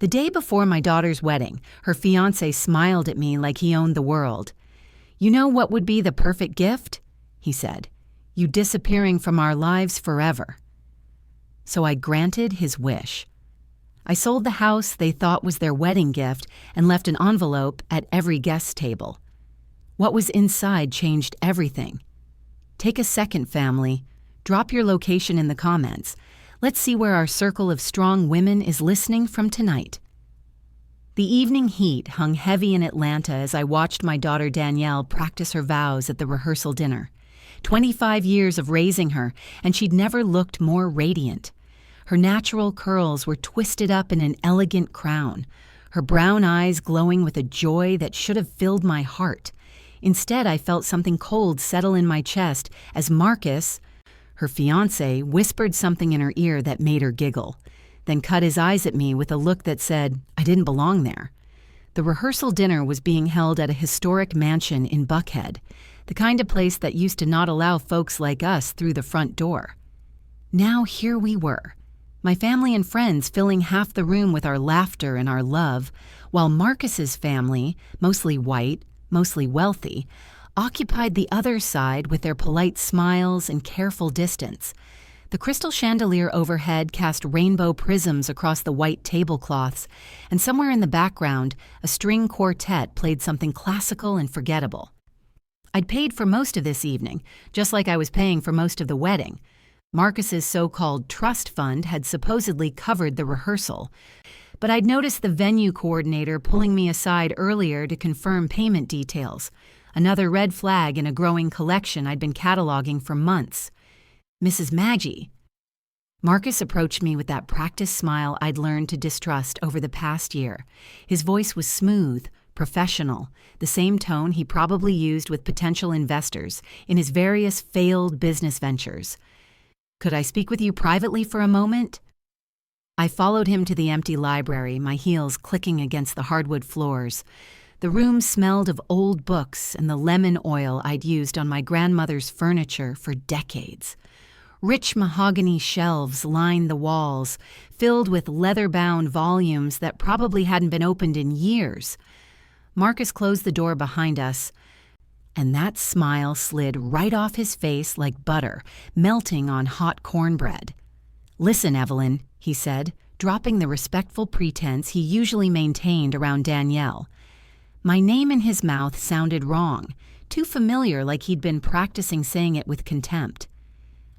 The day before my daughter's wedding, her fiancé smiled at me like he owned the world. "You know what would be the perfect gift?" he said. "You disappearing from our lives forever." So I granted his wish. I sold the house they thought was their wedding gift and left an envelope at every guest table. What was inside changed everything. Take a second, family. Drop your location in the comments. Let's see where our circle of strong women is listening from tonight. The evening heat hung heavy in Atlanta as I watched my daughter Danielle practice her vows at the rehearsal dinner. 25 years of raising her, and she'd never looked more radiant. Her natural curls were twisted up in an elegant crown, her brown eyes glowing with a joy that should have filled my heart. Instead, I felt something cold settle in my chest as Marcus, her fiancé, whispered something in her ear that made her giggle, then cut his eyes at me with a look that said I didn't belong there. The rehearsal dinner was being held at a historic mansion in Buckhead, the kind of place that used to not allow folks like us through the front door. Now here we were, my family and friends filling half the room with our laughter and our love, while Marcus's family, mostly white, mostly wealthy, occupied the other side with their polite smiles and careful distance. The crystal chandelier overhead cast rainbow prisms across the white tablecloths, and somewhere in the background, a string quartet played something classical and forgettable. I'd paid for most of this evening, just like I was paying for most of the wedding. Marcus's so-called trust fund had supposedly covered the rehearsal, but I'd noticed the venue coordinator pulling me aside earlier to confirm payment details, another red flag in a growing collection I'd been cataloging for months. "Mrs. Maggie." Marcus approached me with that practiced smile I'd learned to distrust over the past year. His voice was smooth, professional, the same tone he probably used with potential investors in his various failed business ventures. "Could I speak with you privately for a moment?" I followed him to the empty library, my heels clicking against the hardwood floors. The room smelled of old books and the lemon oil I'd used on my grandmother's furniture for decades. Rich mahogany shelves lined the walls, filled with leather-bound volumes that probably hadn't been opened in years. Marcus closed the door behind us, and that smile slid right off his face like butter, melting on hot cornbread. "Listen, Evelyn," he said, dropping the respectful pretense he usually maintained around Danielle. My name in his mouth sounded wrong, too familiar, like he'd been practicing saying it with contempt.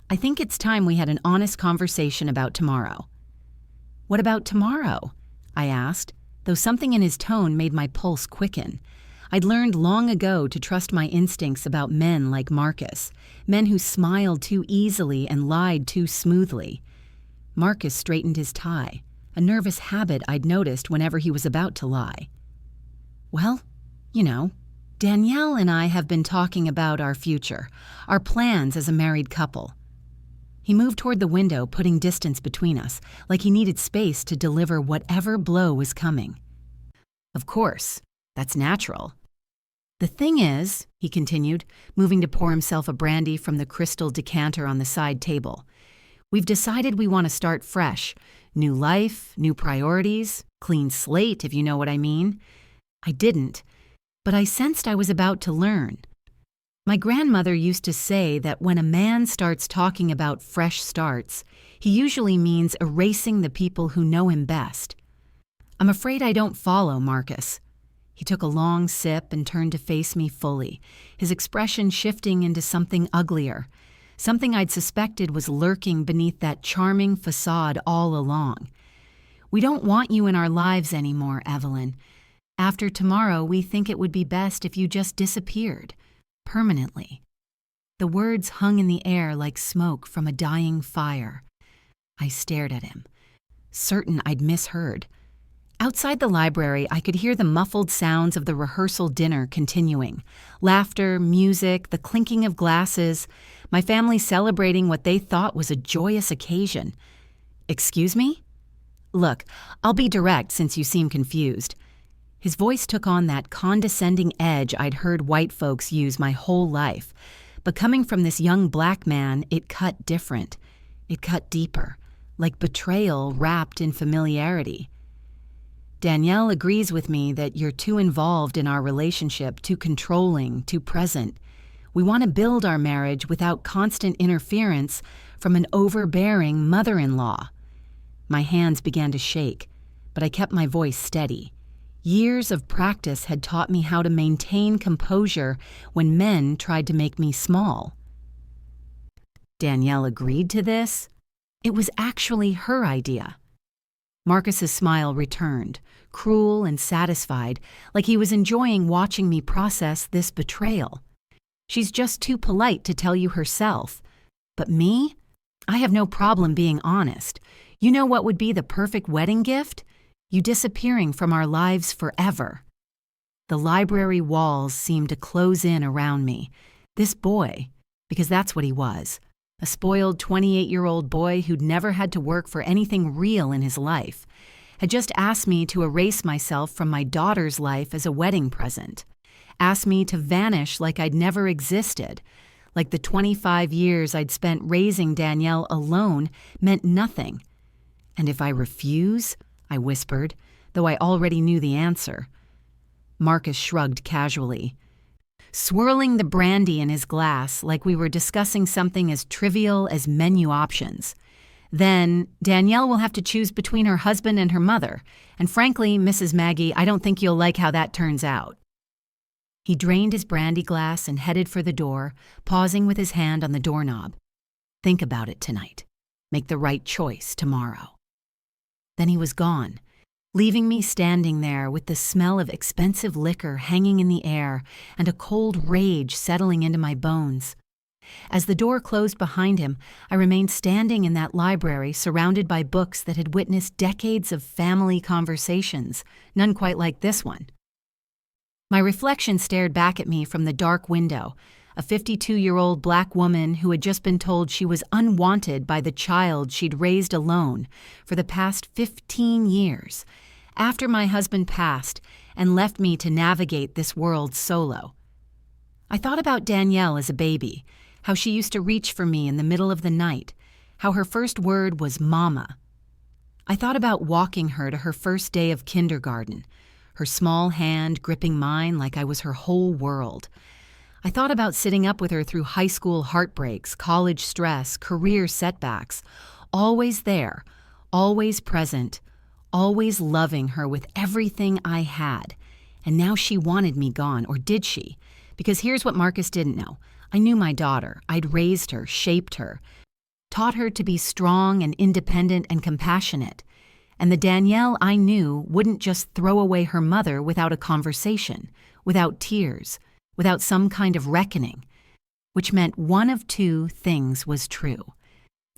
"I think it's time we had an honest conversation about tomorrow." "What about tomorrow?" I asked, though something in his tone made my pulse quicken. I'd learned long ago to trust my instincts about men like Marcus, men who smiled too easily and lied too smoothly. Marcus straightened his tie, a nervous habit I'd noticed whenever he was about to lie. "Well, Danielle and I have been talking about our future, our plans as a married couple." He moved toward the window, putting distance between us, like he needed space to deliver whatever blow was coming. "Of course, that's natural. The thing is," he continued, moving to pour himself a brandy from the crystal decanter on the side table, "we've decided we want to start fresh. New life, new priorities, clean slate, if you know what I mean." I didn't, but I sensed I was about to learn. My grandmother used to say that when a man starts talking about fresh starts, he usually means erasing the people who know him best. "I'm afraid I don't follow, Marcus." He took a long sip and turned to face me fully, his expression shifting into something uglier, something I'd suspected was lurking beneath that charming facade all along. "We don't want you in our lives anymore, Evelyn. After tomorrow, we think it would be best if you just disappeared. Permanently." The words hung in the air like smoke from a dying fire. I stared at him, certain I'd misheard. Outside the library, I could hear the muffled sounds of the rehearsal dinner continuing. Laughter, music, the clinking of glasses, my family celebrating what they thought was a joyous occasion. "Excuse me?" "Look, I'll be direct since you seem confused." His voice took on that condescending edge I'd heard white folks use my whole life, but coming from this young black man, it cut different. It cut deeper, like betrayal wrapped in familiarity. Danielle agrees with me that you're too involved in our relationship, too controlling, too present. We want to build our marriage without constant interference from an overbearing mother-in-law." My hands began to shake, but I kept my voice steady. Years of practice had taught me how to maintain composure when men tried to make me small. Danielle agreed to this? It was actually her idea. Marcus's smile returned, cruel and satisfied, like he was enjoying watching me process this betrayal. "She's just too polite to tell you herself. But me? I have no problem being honest. You know what would be the perfect wedding gift? You disappearing from our lives forever." The library walls seemed to close in around me. This boy, because that's what he was, a spoiled 28-year-old boy who'd never had to work for anything real in his life, had just asked me to erase myself from my daughter's life as a wedding present, asked me to vanish like I'd never existed, like the 25 years I'd spent raising Danielle alone meant nothing. "And if I refuse?" I whispered, though I already knew the answer. Marcus shrugged casually, swirling the brandy in his glass like we were discussing something as trivial as menu options. "Then Danielle will have to choose between her husband and her mother, and frankly, Mrs. Maggie, I don't think you'll like how that turns out." He drained his brandy glass and headed for the door, pausing with his hand on the doorknob. "Think about it tonight. Make the right choice tomorrow." Then he was gone, leaving me standing there with the smell of expensive liquor hanging in the air and a cold rage settling into my bones. As the door closed behind him, I remained standing in that library surrounded by books that had witnessed decades of family conversations, none quite like this one. My reflection stared back at me from the dark window, a 52-year-old black woman who had just been told she was unwanted by the child she'd raised alone for the past 15 years, after my husband passed and left me to navigate this world solo. I thought about Danielle as a baby, how she used to reach for me in the middle of the night, how her first word was mama. I thought about walking her to her first day of kindergarten, her small hand gripping mine like I was her whole world. I thought about sitting up with her through high school heartbreaks, college stress, career setbacks, always there, always present, always loving her with everything I had. And now she wanted me gone, or did she? Because here's what Marcus didn't know. I knew my daughter. I'd raised her, shaped her, taught her to be strong and independent and compassionate. And the Danielle I knew wouldn't just throw away her mother without a conversation, without tears, without some kind of reckoning, which meant one of two things was true.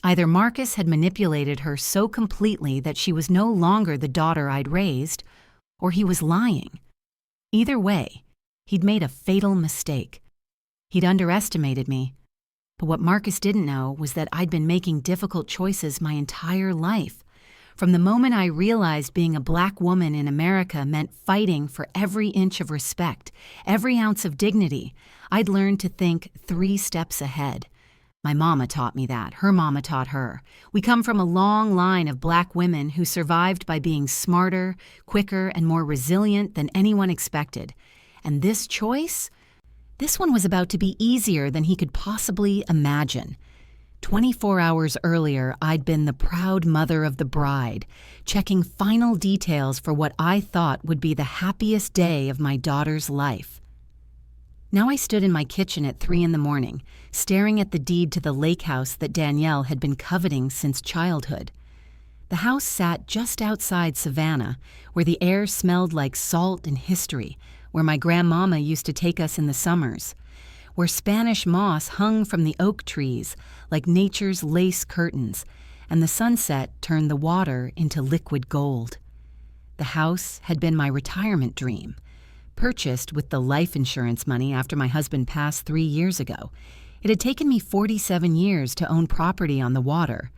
Either Marcus had manipulated her so completely that she was no longer the daughter I'd raised, or he was lying. Either way, he'd made a fatal mistake. He'd underestimated me. But what Marcus didn't know was that I'd been making difficult choices my entire life. From the moment I realized being a black woman in America meant fighting for every inch of respect, every ounce of dignity, I'd learned to think 3 steps ahead. My mama taught me that. Her mama taught her. We come from a long line of black women who survived by being smarter, quicker, and more resilient than anyone expected. And this choice? This one was about to be easier than he could possibly imagine. 24 hours earlier, I'd been the proud mother of the bride, checking final details for what I thought would be the happiest day of my daughter's life. Now I stood in my kitchen at 3 a.m, staring at the deed to the lake house that Danielle had been coveting since childhood. The house sat just outside Savannah, where the air smelled like salt and history, where my grandmama used to take us in the summers, where Spanish moss hung from the oak trees like nature's lace curtains, and the sunset turned the water into liquid gold. The house had been my retirement dream, purchased with the life insurance money after my husband passed 3 years ago. It had taken me 47 years to own property on the water,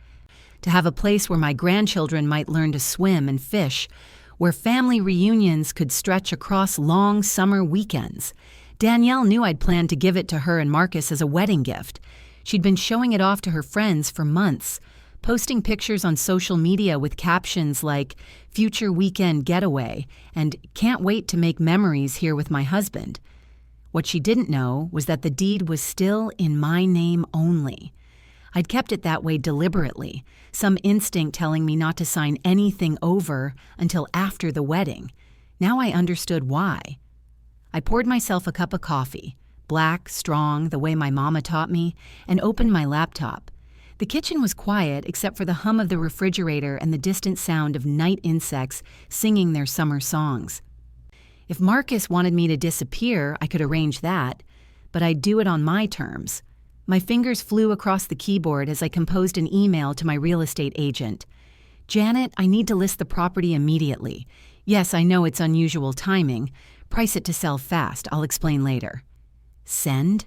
to have a place where my grandchildren might learn to swim and fish, where family reunions could stretch across long summer weekends. Danielle knew I'd planned to give it to her and Marcus as a wedding gift. She'd been showing it off to her friends for months, posting pictures on social media with captions like "future weekend getaway" and "can't wait to make memories here with my husband." What she didn't know was that the deed was still in my name only. I'd kept it that way deliberately, some instinct telling me not to sign anything over until after the wedding. Now I understood why. I poured myself a cup of coffee, black, strong, the way my mama taught me, and opened my laptop. The kitchen was quiet except for the hum of the refrigerator and the distant sound of night insects singing their summer songs. If Marcus wanted me to disappear, I could arrange that, but I'd do it on my terms. My fingers flew across the keyboard as I composed an email to my real estate agent. "Janet, I need to list the property immediately. Yes, I know it's unusual timing. Price it to sell fast. I'll explain later." Send.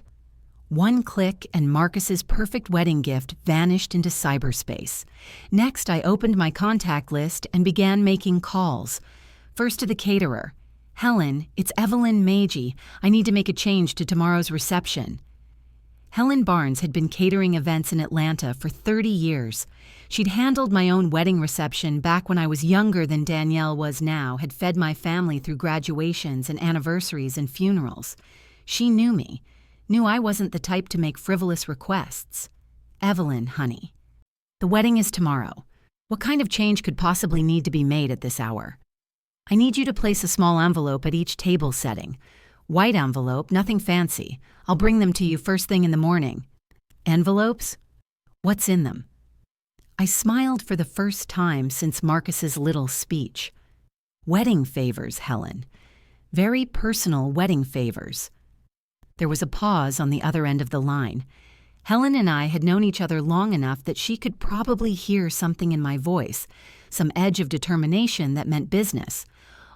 One click and Marcus's perfect wedding gift vanished into cyberspace. Next, I opened my contact list and began making calls. First to the caterer. "Helen, it's Evelyn Magee. I need to make a change to tomorrow's reception." Helen Barnes had been catering events in Atlanta for 30 years. She'd handled my own wedding reception back when I was younger than Danielle was now, had fed my family through graduations and anniversaries and funerals. She knew me, knew I wasn't the type to make frivolous requests. "Evelyn, honey, the wedding is tomorrow. What kind of change could possibly need to be made at this hour? I need you to place a small envelope at each table setting. White envelope, nothing fancy. I'll bring them to you first thing in the morning." "Envelopes? What's in them?" I smiled for the first time since Marcus's little speech. "Wedding favors, Helen. Very personal wedding favors." There was a pause on the other end of the line. Helen and I had known each other long enough that she could probably hear something in my voice, some edge of determination that meant business.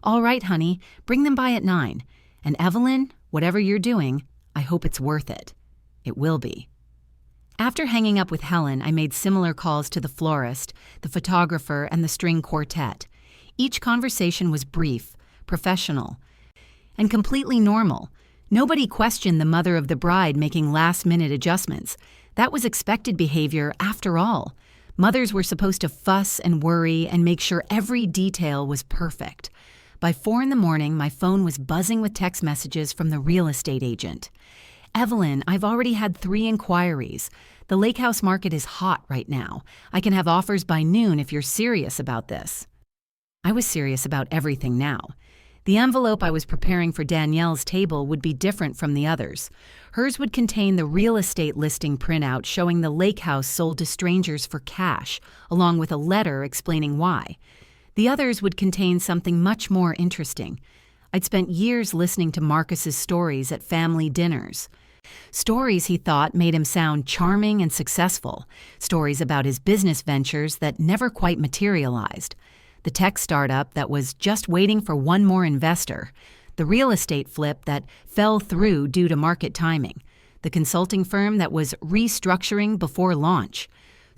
"All right, honey, bring them by at 9. And Evelyn, whatever you're doing, I hope it's worth it." It will be. After hanging up with Helen, I made similar calls to the florist, the photographer, and the string quartet. Each conversation was brief, professional, and completely normal. Nobody questioned the mother of the bride making last-minute adjustments. That was expected behavior after all. Mothers were supposed to fuss and worry and make sure every detail was perfect. By 4 in the morning, my phone was buzzing with text messages from the real estate agent. "Evelyn, I've already had 3 inquiries. The lake house market is hot right now. I can have offers by noon if you're serious about this." I was serious about everything now. The envelope I was preparing for Danielle's table would be different from the others. Hers would contain the real estate listing printout showing the lake house sold to strangers for cash, along with a letter explaining why. The others would contain something much more interesting. I'd spent years listening to Marcus's stories at family dinners. Stories he thought made him sound charming and successful. Stories about his business ventures that never quite materialized. The tech startup that was just waiting for one more investor. The real estate flip that fell through due to market timing. The consulting firm that was restructuring before launch.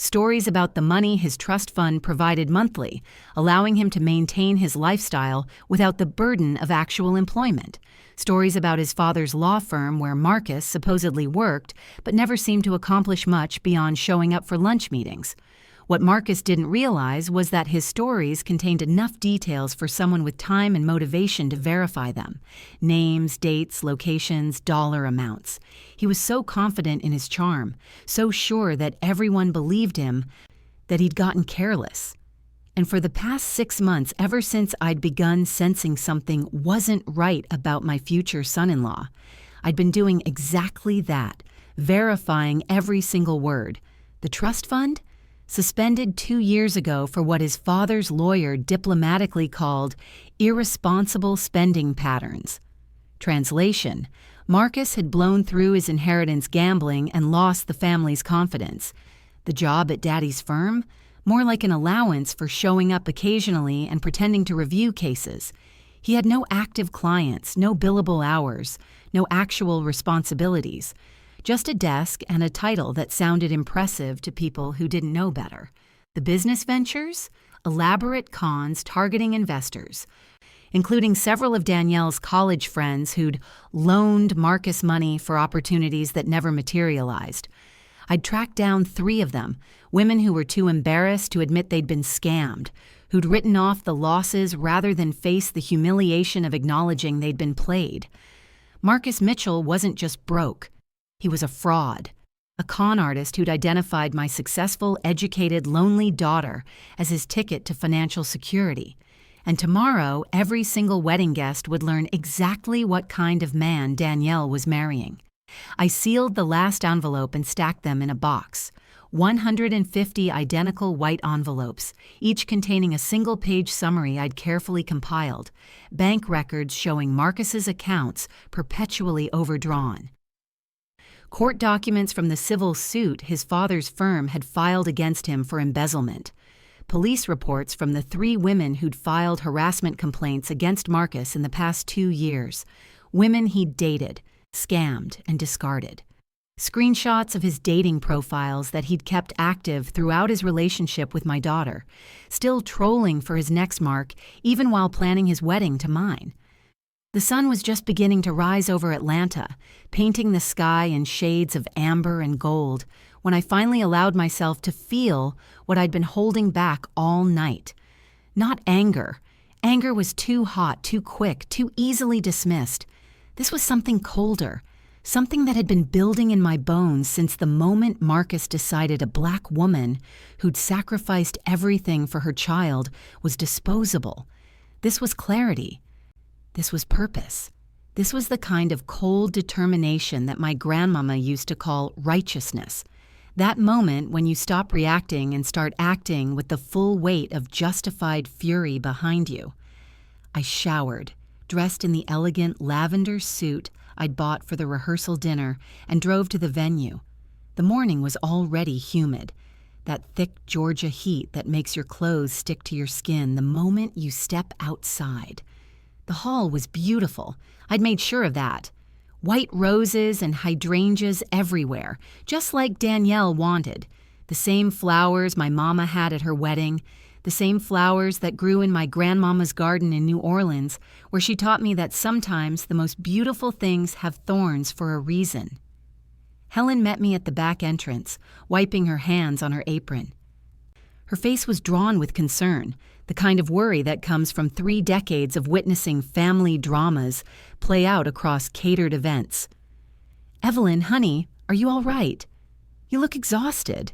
Stories about the money his trust fund provided monthly, allowing him to maintain his lifestyle without the burden of actual employment. Stories about his father's law firm where Marcus supposedly worked, but never seemed to accomplish much beyond showing up for lunch meetings. What Marcus didn't realize was that his stories contained enough details for someone with time and motivation to verify them. Names, dates, locations, dollar amounts. He was so confident in his charm, so sure that everyone believed him, that he'd gotten careless. And for the past 6 months, ever since I'd begun sensing something wasn't right about my future son-in-law, I'd been doing exactly that, verifying every single word. The trust fund? Suspended 2 years ago for what his father's lawyer diplomatically called irresponsible spending patterns. Translation: Marcus had blown through his inheritance gambling and lost the family's confidence. The job at Daddy's firm? More like an allowance for showing up occasionally and pretending to review cases. He had no active clients, no billable hours, no actual responsibilities. Just a desk and a title that sounded impressive to people who didn't know better. The business ventures? Elaborate cons targeting investors, including several of Danielle's college friends who'd loaned Marcus money for opportunities that never materialized. I'd tracked down 3 of them, women who were too embarrassed to admit they'd been scammed, who'd written off the losses rather than face the humiliation of acknowledging they'd been played. Marcus Mitchell wasn't just broke. He was a fraud, a con artist who'd identified my successful, educated, lonely daughter as his ticket to financial security. And tomorrow, every single wedding guest would learn exactly what kind of man Danielle was marrying. I sealed the last envelope and stacked them in a box. 150 identical white envelopes, each containing a single-page summary I'd carefully compiled, bank records showing Marcus's accounts perpetually overdrawn. Court documents from the civil suit his father's firm had filed against him for embezzlement. Police reports from the 3 women who'd filed harassment complaints against Marcus in the past 2 years. Women he'd dated, scammed, and discarded. Screenshots of his dating profiles that he'd kept active throughout his relationship with my daughter, still trolling for his next mark even while planning his wedding to mine. The sun was just beginning to rise over Atlanta, painting the sky in shades of amber and gold, when I finally allowed myself to feel what I'd been holding back all night. Not anger. Anger was too hot, too quick, too easily dismissed. This was something colder, something that had been building in my bones since the moment Marcus decided a black woman who'd sacrificed everything for her child was disposable. This was clarity. This was purpose. This was the kind of cold determination that my grandmama used to call righteousness. That moment when you stop reacting and start acting with the full weight of justified fury behind you. I showered, dressed in the elegant lavender suit I'd bought for the rehearsal dinner, and drove to the venue. The morning was already humid, that thick Georgia heat that makes your clothes stick to your skin the moment you step outside. The hall was beautiful. I'd made sure of that. White roses and hydrangeas everywhere, just like Danielle wanted. The same flowers my mama had at her wedding, the same flowers that grew in my grandmama's garden in New Orleans, where she taught me that sometimes the most beautiful things have thorns for a reason. Helen met me at the back entrance, wiping her hands on her apron. Her face was drawn with concern, the kind of worry that comes from 3 decades of witnessing family dramas play out across catered events. "Evelyn, honey, are you all right? You look exhausted."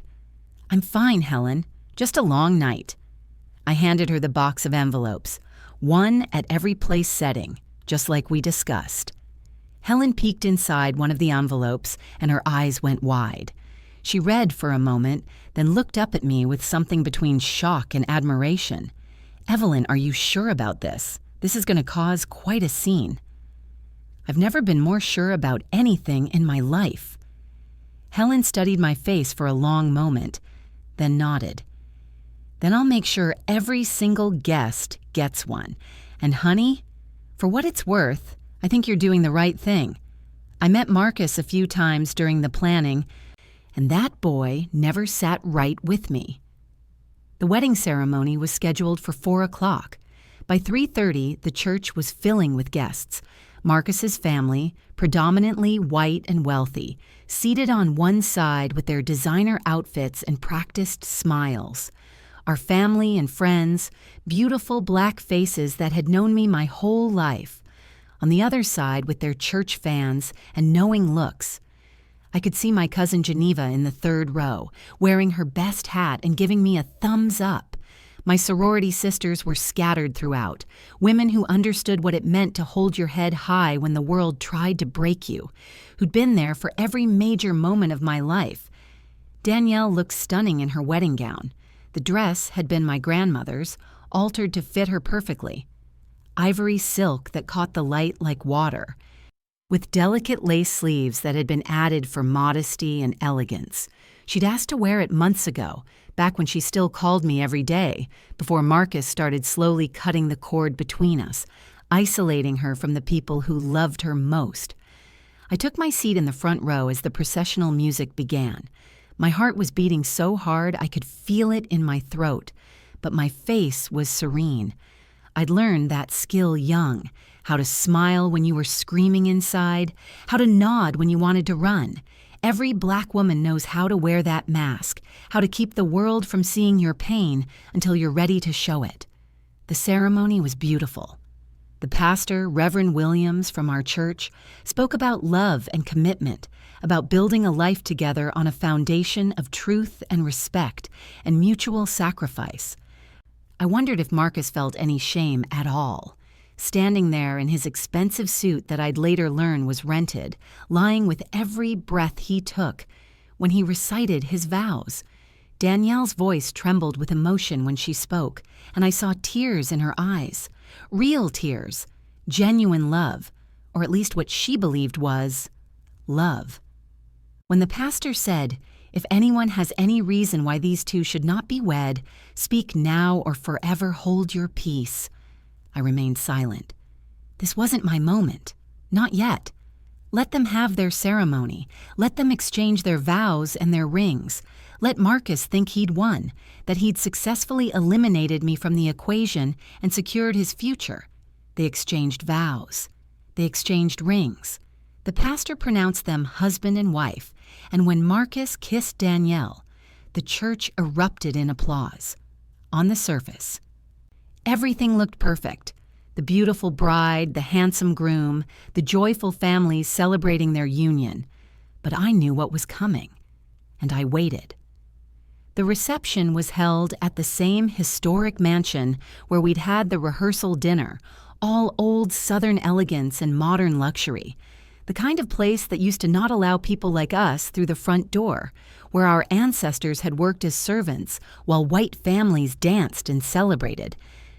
"I'm fine, Helen. Just a long night." I handed her the box of envelopes, one at every place setting, just like we discussed. Helen peeked inside one of the envelopes, and her eyes went wide. She read for a moment, then looked up at me with something between shock and admiration. "Evelyn, are you sure about this? This is going to cause quite a scene." "I've never been more sure about anything in my life." Helen studied my face for a long moment, then nodded. "Then I'll make sure every single guest gets one. And honey, for what it's worth, I think you're doing the right thing. I met Marcus a few times during the planning, and that boy never sat right with me." The wedding ceremony was scheduled for 4 o'clock. By 3:30, the church was filling with guests. Marcus's family, predominantly white and wealthy, seated on one side with their designer outfits and practiced smiles. Our family and friends, beautiful black faces that had known me my whole life. On the other side with their church fans and knowing looks. I could see my cousin Geneva in the 3rd row, wearing her best hat and giving me a thumbs up. My sorority sisters were scattered throughout, women who understood what it meant to hold your head high when the world tried to break you, who'd been there for every major moment of my life. Danielle looked stunning in her wedding gown. The dress had been my grandmother's, altered to fit her perfectly. Ivory silk that caught the light like water, with delicate lace sleeves that had been added for modesty and elegance. She'd asked to wear it months ago, back when she still called me every day, before Marcus started slowly cutting the cord between us, isolating her from the people who loved her most. I took my seat in the front row as the processional music began. My heart was beating so hard I could feel it in my throat, but my face was serene. I'd learned that skill young, how to smile when you were screaming inside, how to nod when you wanted to run. Every black woman knows how to wear that mask, how to keep the world from seeing your pain until you're ready to show it. The ceremony was beautiful. The pastor, Reverend Williams from our church, spoke about love and commitment, about building a life together on a foundation of truth and respect and mutual sacrifice. I wondered if Marcus felt any shame at all, standing there in his expensive suit that I'd later learn was rented, lying with every breath he took, when he recited his vows. Danielle's voice trembled with emotion when she spoke, and I saw tears in her eyes. Real tears, genuine love, or at least what she believed was love. When the pastor said, "If anyone has any reason why these two should not be wed, speak now or forever hold your peace," I remained silent. This wasn't my moment. Not yet. Let them have their ceremony. Let them exchange their vows and their rings. Let Marcus think he'd won, that he'd successfully eliminated me from the equation and secured his future. They exchanged vows. They exchanged rings. The pastor pronounced them husband and wife, and when Marcus kissed Danielle, the church erupted in applause. On the surface, everything looked perfect. The beautiful bride, the handsome groom, the joyful families celebrating their union. But I knew what was coming, and I waited. The reception was held at the same historic mansion where we'd had the rehearsal dinner, all old Southern elegance and modern luxury, the kind of place that used to not allow people like us through the front door, where our ancestors had worked as servants while white families danced and celebrated.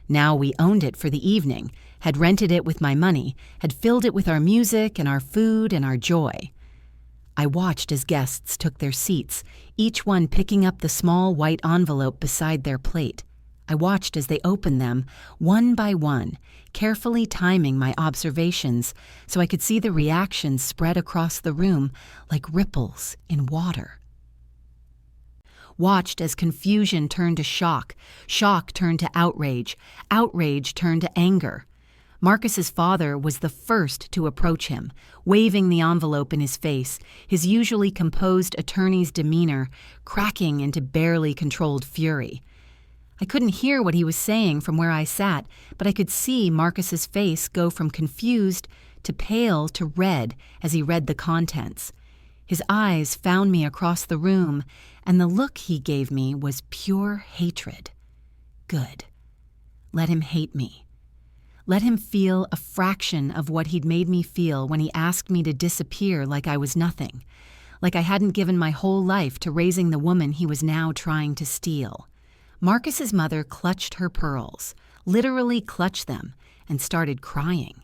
Now we owned it for the evening, had rented it with my money, had filled it with our music and our food and our joy. I watched as guests took their seats, each one picking up the small white envelope beside their plate. I watched as they opened them, one by one, carefully timing my observations so I could see the reactions spread across the room like ripples in water. Watched as confusion turned to shock, shock turned to outrage, outrage turned to anger. Marcus's father was the first to approach him, waving the envelope in his face, his usually composed attorney's demeanor cracking into barely controlled fury. I couldn't hear what he was saying from where I sat, but I could see Marcus's face go from confused to pale to red as he read the contents. His eyes found me across the room, and the look he gave me was pure hatred. Good. Let him hate me. Let him feel a fraction of what he'd made me feel when he asked me to disappear like I was nothing, like I hadn't given my whole life to raising the woman he was now trying to steal. Marcus's mother clutched her pearls, literally clutched them, and started crying.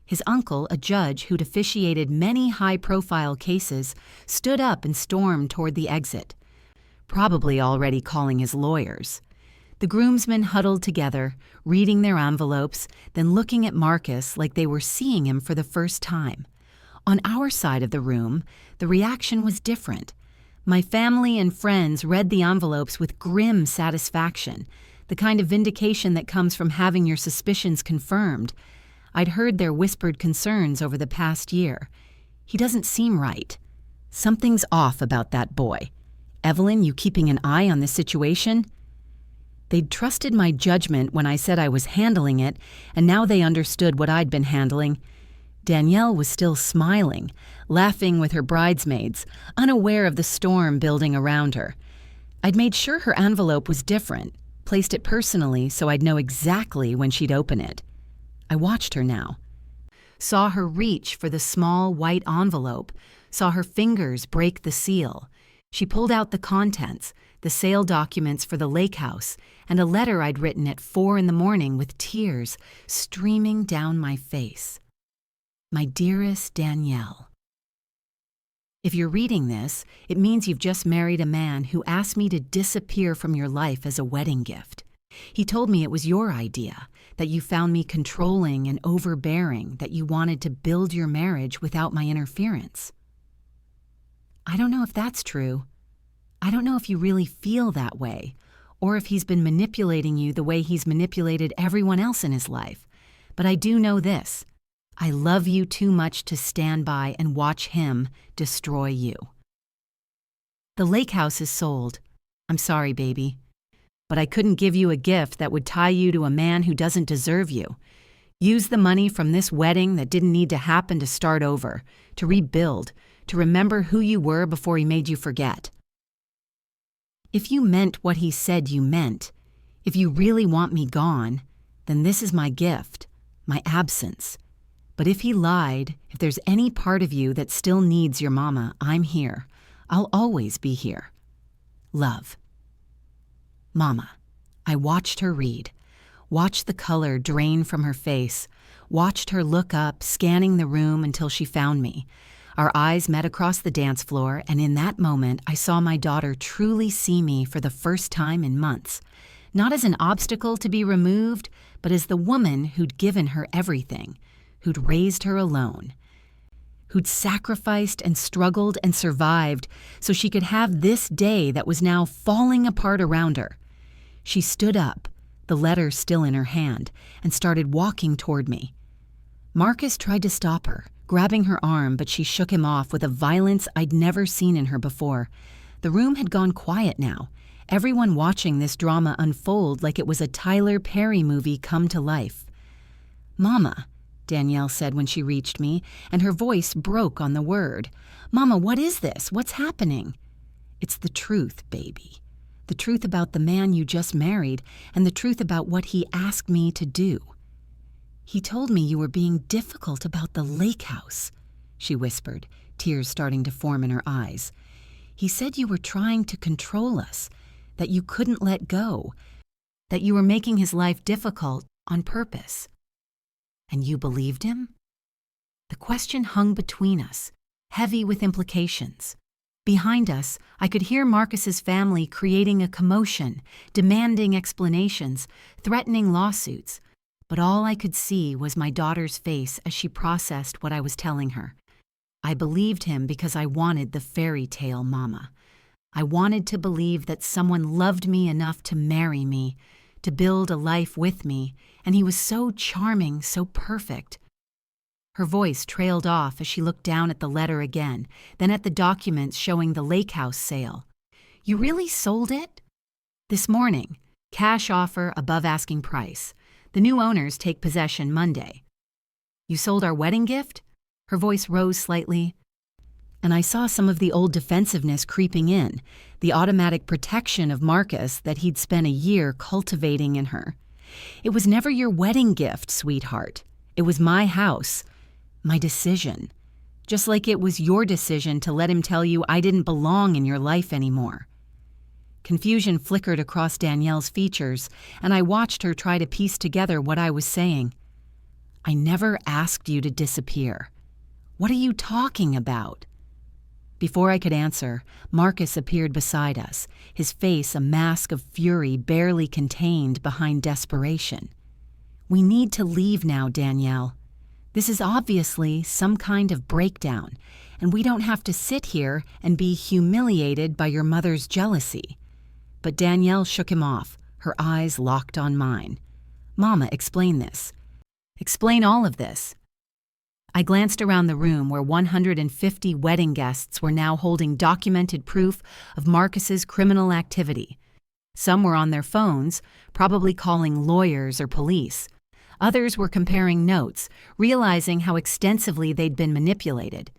His uncle, a judge who'd officiated many high-profile cases, stood up and stormed toward the exit, probably already calling his lawyers. The groomsmen huddled together, reading their envelopes, then looking at Marcus like they were seeing him for the first time. On our side of the room, the reaction was different. My family and friends read the envelopes with grim satisfaction, the kind of vindication that comes from having your suspicions confirmed. I'd heard their whispered concerns over the past year. He doesn't seem right. Something's off about that boy. Evelyn, you keeping an eye on this situation? They'd trusted my judgment when I said I was handling it, and now they understood what I'd been handling. Danielle was still smiling, laughing with her bridesmaids, unaware of the storm building around her. I'd made sure her envelope was different, placed it personally so I'd know exactly when she'd open it. I watched her now. Saw her reach for the small white envelope, saw her fingers break the seal. She pulled out the contents, the sale documents for the lake house, and a letter I'd written at 4 a.m. with tears streaming down my face. My dearest Danielle. If you're reading this, it means you've just married a man who asked me to disappear from your life as a wedding gift. He told me it was your idea, that you found me controlling and overbearing, that you wanted to build your marriage without my interference. I don't know if that's true. I don't know if you really feel that way, or if he's been manipulating you the way he's manipulated everyone else in his life. But I do know this. I love you too much to stand by and watch him destroy you. The lake house is sold. I'm sorry, baby. But I couldn't give you a gift that would tie you to a man who doesn't deserve you. Use the money from this wedding that didn't need to happen to start over, to rebuild, to remember who you were before he made you forget. If you meant what he said you meant, if you really want me gone, then this is my gift, my absence. But if he lied, if there's any part of you that still needs your mama, I'm here. I'll always be here. Love. Mama. I watched her read, watched the color drain from her face, watched her look up, scanning the room until she found me. Our eyes met across the dance floor, and in that moment, I saw my daughter truly see me for the first time in months. Not as an obstacle to be removed, but as the woman who'd given her everything, who'd raised her alone, who'd sacrificed and struggled and survived so she could have this day that was now falling apart around her. She stood up, the letter still in her hand, and started walking toward me. Marcus tried to stop her, grabbing her arm, but she shook him off with a violence I'd never seen in her before. The room had gone quiet now, everyone watching this drama unfold like it was a Tyler Perry movie come to life. Mama, Danielle said when she reached me, and her voice broke on the word. Mama, what is this? What's happening? It's the truth, baby. The truth about the man you just married, and the truth about what he asked me to do. He told me you were being difficult about the lake house, she whispered, tears starting to form in her eyes. He said you were trying to control us, that you couldn't let go, that you were making his life difficult on purpose. And you believed him? The question hung between us, heavy with implications. Behind us, I could hear Marcus's family creating a commotion, demanding explanations, threatening lawsuits. But all I could see was my daughter's face as she processed what I was telling her. I believed him because I wanted the fairy tale mama. I wanted to believe that someone loved me enough to marry me, to build a life with me, and he was so charming, so perfect. Her voice trailed off as she looked down at the letter again, then at the documents showing the lake house sale. You really sold it? This morning. Cash offer above asking price. The new owners take possession Monday. You sold our wedding gift? Her voice rose slightly. And I saw some of the old defensiveness creeping in, the automatic protection of Marcus that he'd spent a year cultivating in her. It was never your wedding gift, sweetheart. It was my house, my decision. Just like it was your decision to let him tell you I didn't belong in your life anymore. Confusion flickered across Danielle's features, and I watched her try to piece together what I was saying. I never asked you to disappear. What are you talking about? Before I could answer, Marcus appeared beside us, his face a mask of fury barely contained behind desperation. We need to leave now, Danielle. This is obviously some kind of breakdown, and we don't have to sit here and be humiliated by your mother's jealousy. But Danielle shook him off, her eyes locked on mine. Mama, explain this. Explain all of this. I glanced around the room where 150 wedding guests were now holding documented proof of Marcus's criminal activity. Some were on their phones, probably calling lawyers or police. Others were comparing notes, realizing how extensively they'd been manipulated.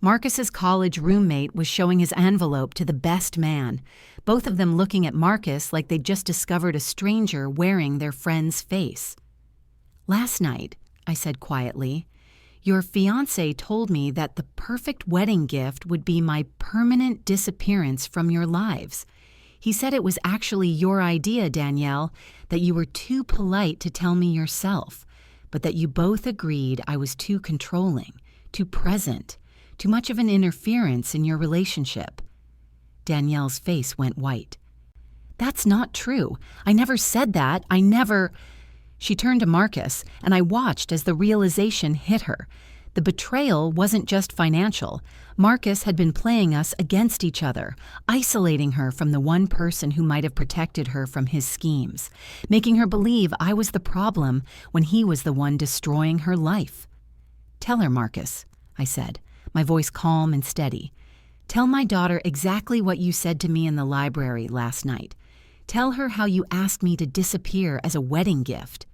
Marcus's college roommate was showing his envelope to the best man, both of them looking at Marcus like they'd just discovered a stranger wearing their friend's face. Last night, I said quietly, your fiancé told me that the perfect wedding gift would be my permanent disappearance from your lives. He said it was actually your idea, Danielle, that you were too polite to tell me yourself, but that you both agreed I was too controlling, too present, too much of an interference in your relationship. Danielle's face went white. That's not true. I never said that. I never... She turned to Marcus, and I watched as the realization hit her. The betrayal wasn't just financial. Marcus had been playing us against each other, isolating her from the one person who might have protected her from his schemes, making her believe I was the problem when he was the one destroying her life. Tell her, Marcus, I said, my voice calm and steady. Tell my daughter exactly what you said to me in the library last night. Tell her how you asked me to disappear as a wedding gift."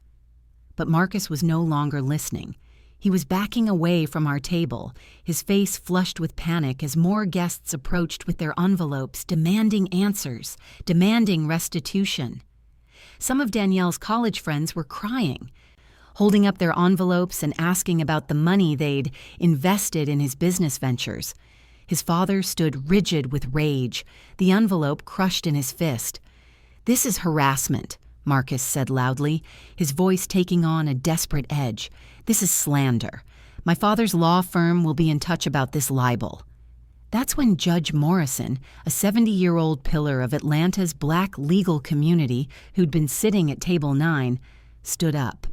But Marcus was no longer listening. He was backing away from our table, his face flushed with panic as more guests approached with their envelopes, demanding answers, demanding restitution. Some of Danielle's college friends were crying, holding up their envelopes and asking about the money they'd invested in his business ventures. His father stood rigid with rage, the envelope crushed in his fist. "This is harassment," Marcus said loudly, his voice taking on a desperate edge. "This is slander. My father's law firm will be in touch about this libel." That's when Judge Morrison, a 70-year-old pillar of Atlanta's black legal community who'd been sitting at table 9, stood up.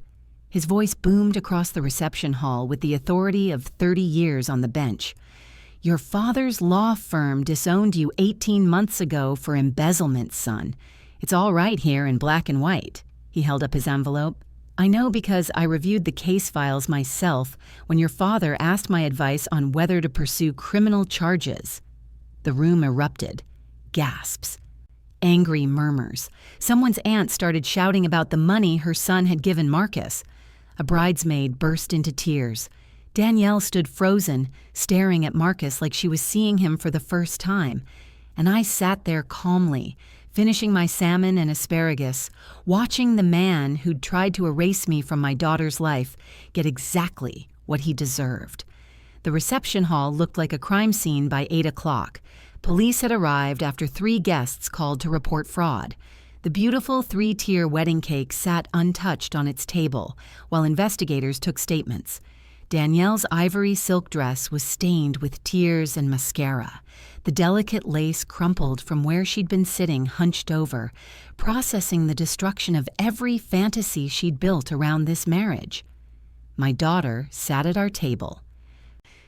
His voice boomed across the reception hall with the authority of 30 years on the bench. "Your father's law firm disowned you 18 months ago for embezzlement, son. It's all right here in black and white." He held up his envelope. "I know because I reviewed the case files myself when your father asked my advice on whether to pursue criminal charges." The room erupted. Gasps. Angry murmurs. Someone's aunt started shouting about the money her son had given Marcus. A bridesmaid burst into tears. Danielle stood frozen, staring at Marcus like she was seeing him for the first time. And I sat there calmly, finishing my salmon and asparagus, watching the man who'd tried to erase me from my daughter's life get exactly what he deserved. The reception hall looked like a crime scene by 8 o'clock. Police had arrived after 3 guests called to report fraud. The beautiful 3-tier wedding cake sat untouched on its table, while investigators took statements. Danielle's ivory silk dress was stained with tears and mascara. The delicate lace crumpled from where she'd been sitting hunched over, processing the destruction of every fantasy she'd built around this marriage. My daughter sat at our table,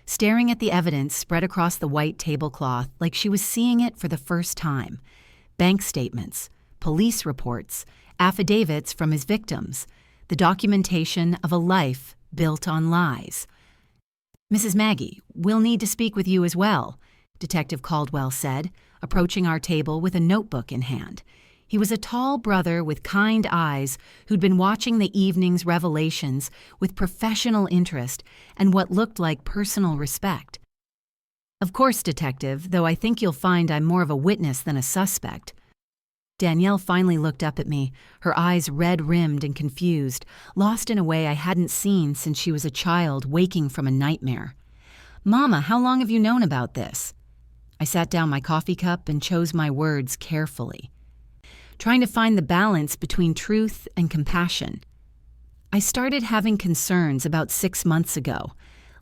staring at the evidence spread across the white tablecloth like she was seeing it for the first time. Bank statements, police reports, affidavits from his victims, the documentation of a life built on lies. "Mrs. Maggie, we'll need to speak with you as well," Detective Caldwell said, approaching our table with a notebook in hand. He was a tall brother with kind eyes who'd been watching the evening's revelations with professional interest and what looked like personal respect. "Of course, Detective, though I think you'll find I'm more of a witness than a suspect." Danielle finally looked up at me, her eyes red-rimmed and confused, lost in a way I hadn't seen since she was a child waking from a nightmare. "Mama, how long have you known about this?" I sat down my coffee cup and chose my words carefully, trying to find the balance between truth and compassion. "I started having concerns about 6 months ago.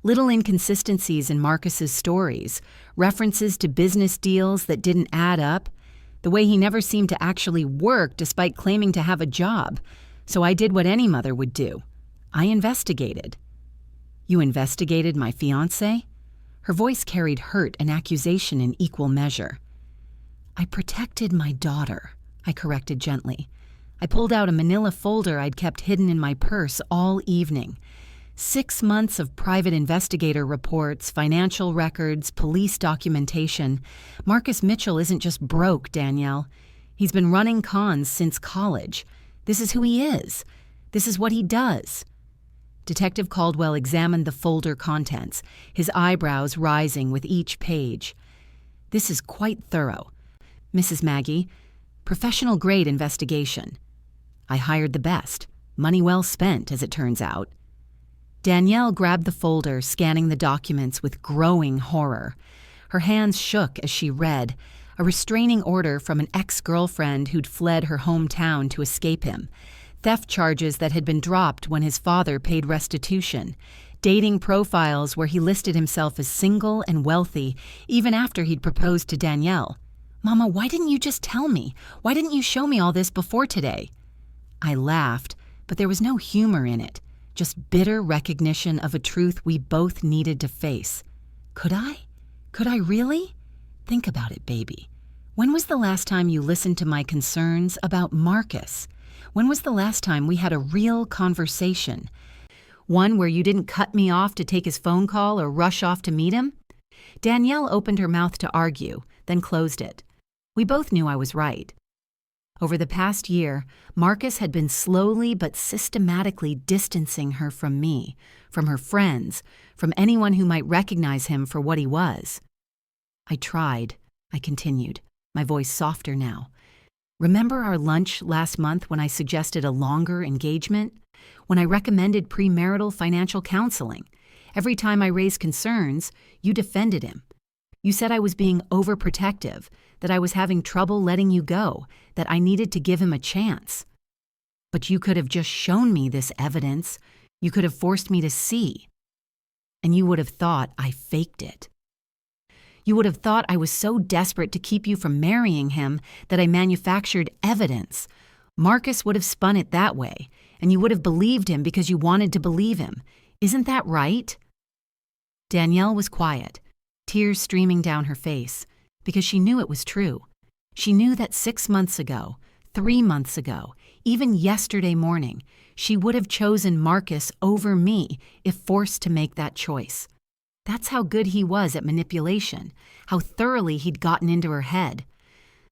Little inconsistencies in Marcus's stories, references to business deals that didn't add up, the way he never seemed to actually work despite claiming to have a job. So I did what any mother would do. I investigated." "You investigated my fiancé?" Her voice carried hurt and accusation in equal measure. "I protected my daughter," I corrected gently. I pulled out a manila folder I'd kept hidden in my purse all evening. 6 months of private investigator reports, financial records, police documentation. Marcus Mitchell isn't just broke, Danielle. He's been running cons since college. This is who he is. This is what he does. Detective Caldwell examined the folder contents, his eyebrows rising with each page. "This is quite thorough. Mrs. Maggie, professional-grade investigation. I hired the best. Money well spent, as it turns out." Danielle grabbed the folder, scanning the documents with growing horror. Her hands shook as she read, a restraining order from an ex-girlfriend who'd fled her hometown to escape him, theft charges that had been dropped when his father paid restitution, dating profiles where he listed himself as single and wealthy even after he'd proposed to Danielle. "Mama, why didn't you just tell me? Why didn't you show me all this before today?" I laughed, but there was no humor in it. Just bitter recognition of a truth we both needed to face. Could I? Could I really? Think about it, baby. When was the last time you listened to my concerns about Marcus? When was the last time we had a real conversation? One where you didn't cut me off to take his phone call or rush off to meet him? Danielle opened her mouth to argue, then closed it. We both knew I was right. Over the past year, Marcus had been slowly but systematically distancing her from me, from her friends, from anyone who might recognize him for what he was. I tried, I continued, my voice softer now. Remember our lunch last month when I suggested a longer engagement? When I recommended premarital financial counseling? Every time I raised concerns, you defended him. You said I was being overprotective, that I was having trouble letting you go, that I needed to give him a chance. But you could have just shown me this evidence. You could have forced me to see. And you would have thought I faked it. You would have thought I was so desperate to keep you from marrying him that I manufactured evidence. Marcus would have spun it that way, and you would have believed him because you wanted to believe him. Isn't that right? Danielle was quiet, tears streaming down her face, because she knew it was true. She knew that 6 months ago, 3 months ago, even yesterday morning, she would have chosen Marcus over me if forced to make that choice. That's how good he was at manipulation, how thoroughly he'd gotten into her head.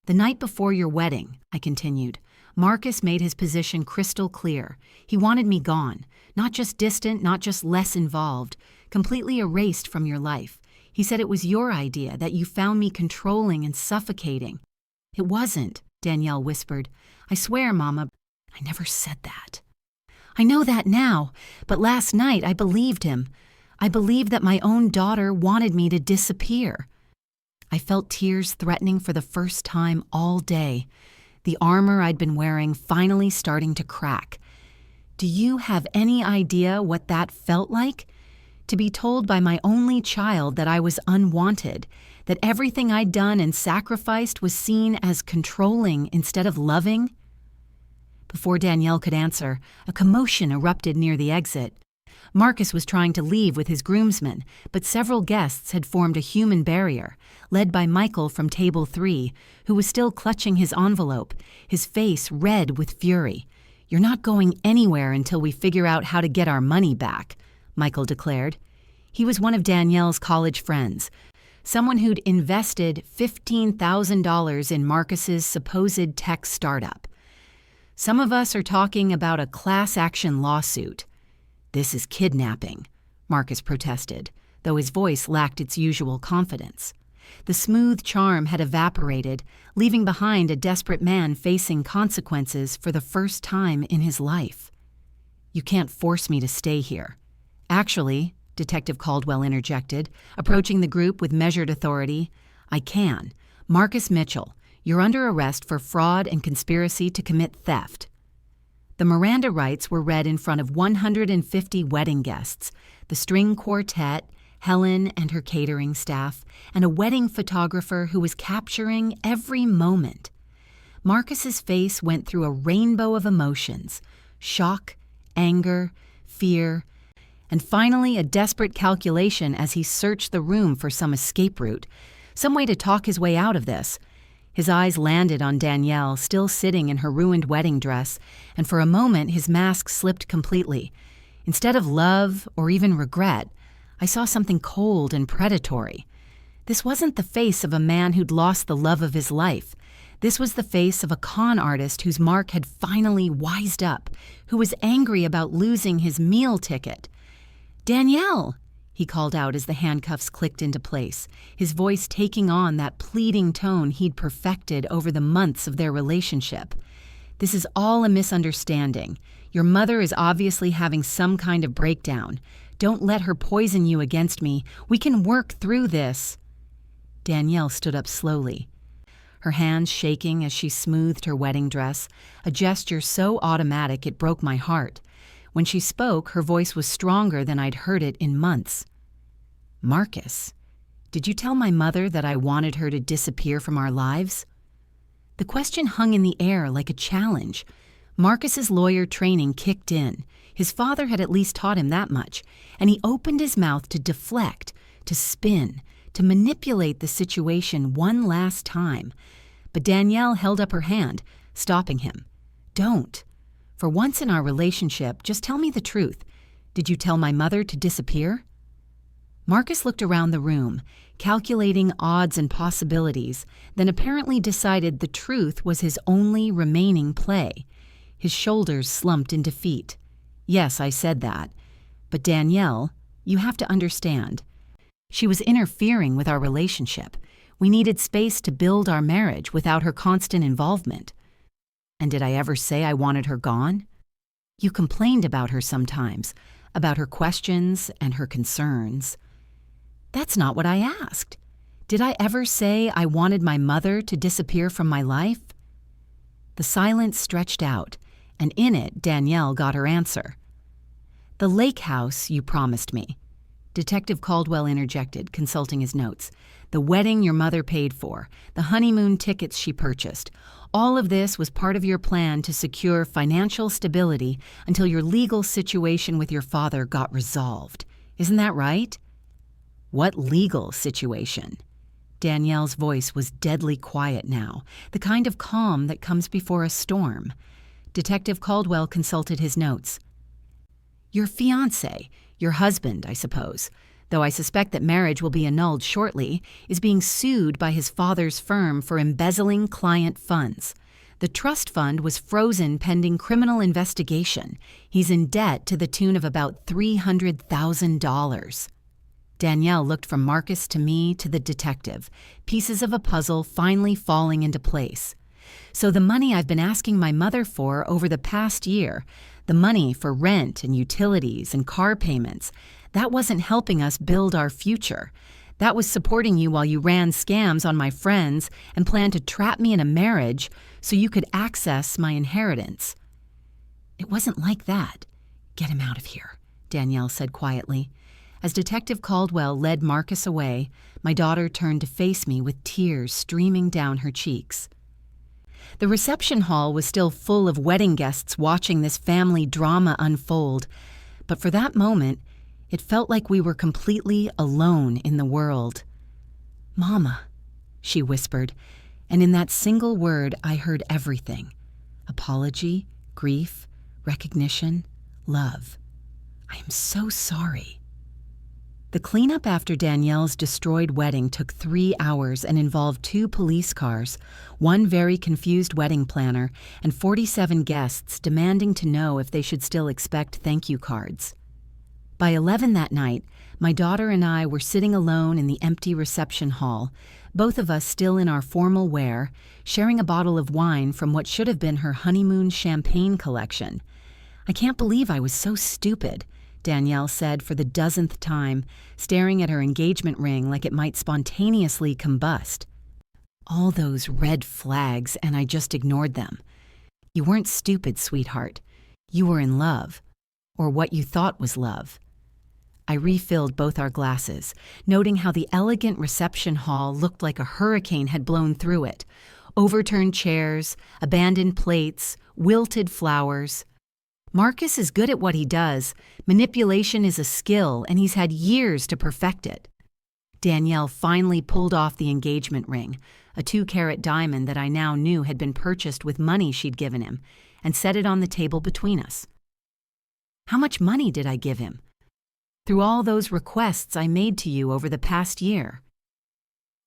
The night before your wedding, I continued, Marcus made his position crystal clear. He wanted me gone, not just distant, not just less involved, completely erased from your life. He said it was your idea, that you found me controlling and suffocating. It wasn't, Danielle whispered. I swear, Mama, I never said that. I know that now, but last night I believed him. I believed that my own daughter wanted me to disappear. I felt tears threatening for the first time all day, the armor I'd been wearing finally starting to crack. Do you have any idea what that felt like? To be told by my only child that I was unwanted, that everything I'd done and sacrificed was seen as controlling instead of loving? Before Danielle could answer, a commotion erupted near the exit. Marcus was trying to leave with his groomsmen, but several guests had formed a human barrier, led by Michael from Table 3, who was still clutching his envelope, his face red with fury. You're not going anywhere until we figure out how to get our money back, Michael declared. He was one of Danielle's college friends, someone who'd invested $15,000 in Marcus's supposed tech startup. Some of us are talking about a class action lawsuit. This is kidnapping, Marcus protested, though his voice lacked its usual confidence. The smooth charm had evaporated, leaving behind a desperate man facing consequences for the first time in his life. You can't force me to stay here. Actually, Detective Caldwell interjected, approaching the group with measured authority, I can. Marcus Mitchell, you're under arrest for fraud and conspiracy to commit theft. The Miranda rights were read in front of 150 wedding guests, the string quartet, Helen and her catering staff, and a wedding photographer who was capturing every moment. Marcus's face went through a rainbow of emotions, shock, anger, fear, and finally a desperate calculation as he searched the room for some escape route, some way to talk his way out of this. His eyes landed on Danielle, still sitting in her ruined wedding dress, and for a moment his mask slipped completely. Instead of love or even regret, I saw something cold and predatory. This wasn't the face of a man who'd lost the love of his life. This was the face of a con artist whose Mark had finally wised up, who was angry about losing his meal ticket. Danielle, he called out as the handcuffs clicked into place, his voice taking on that pleading tone he'd perfected over the months of their relationship. This is all a misunderstanding. Your mother is obviously having some kind of breakdown. Don't let her poison you against me. We can work through this. Danielle stood up slowly, her hands shaking as she smoothed her wedding dress, a gesture so automatic it broke my heart. When she spoke, her voice was stronger than I'd heard it in months. Marcus, did you tell my mother that I wanted her to disappear from our lives? The question hung in the air like a challenge. Marcus's lawyer training kicked in. His father had at least taught him that much, and he opened his mouth to deflect, to spin, to manipulate the situation one last time. But Danielle held up her hand, stopping him. Don't. For once in our relationship, just tell me the truth. Did you tell my mother to disappear? Marcus looked around the room, calculating odds and possibilities, then apparently decided the truth was his only remaining play. His shoulders slumped in defeat. Yes, I said that. But Danielle, you have to understand. She was interfering with our relationship. We needed space to build our marriage without her constant involvement. And did I ever say I wanted her gone? You complained about her sometimes, about her questions and her concerns. That's not what I asked. Did I ever say I wanted my mother to disappear from my life? The silence stretched out, and in it Danielle got her answer. The lake house you promised me. Detective Caldwell interjected, consulting his notes. The wedding your mother paid for, the honeymoon tickets she purchased. All of this was part of your plan to secure financial stability until your legal situation with your father got resolved. Isn't that right? What legal situation? Danielle's voice was deadly quiet now, the kind of calm that comes before a storm. Detective Caldwell consulted his notes. Your fiancé, your husband, I suppose, though I suspect that marriage will be annulled shortly, is being sued by his father's firm for embezzling client funds. The trust fund was frozen pending criminal investigation. He's in debt to the tune of about $300,000. Danielle looked from Marcus to me to the detective, pieces of a puzzle finally falling into place. So the money I've been asking my mother for over the past year, the money for rent and utilities and car payments, that wasn't helping us build our future. That was supporting you while you ran scams on my friends and planned to trap me in a marriage so you could access my inheritance. It wasn't like that. Get him out of here, Danielle said quietly. As Detective Caldwell led Marcus away, my daughter turned to face me with tears streaming down her cheeks. The reception hall was still full of wedding guests watching this family drama unfold, but for that moment, it felt like we were completely alone in the world. "Mama," she whispered, and in that single word I heard everything. Apology, grief, recognition, love. I am so sorry. The cleanup after Danielle's destroyed wedding took 3 hours and involved 2 police cars, 1 very confused wedding planner, and 47 guests demanding to know if they should still expect thank you cards. By 11 that night, my daughter and I were sitting alone in the empty reception hall, both of us still in our formal wear, sharing a bottle of wine from what should have been her honeymoon champagne collection. I can't believe I was so stupid, Danielle said for the 10th time, staring at her engagement ring like it might spontaneously combust. All those red flags, and I just ignored them. You weren't stupid, sweetheart. You were in love, or what you thought was love. I refilled both our glasses, noting how the elegant reception hall looked like a hurricane had blown through it. Overturned chairs, abandoned plates, wilted flowers. Marcus is good at what he does. Manipulation is a skill, and he's had years to perfect it. Danielle finally pulled off the engagement ring, a 2-carat diamond that I now knew had been purchased with money she'd given him, and set it on the table between us. How much money did I give him? Through all those requests I made to you over the past year.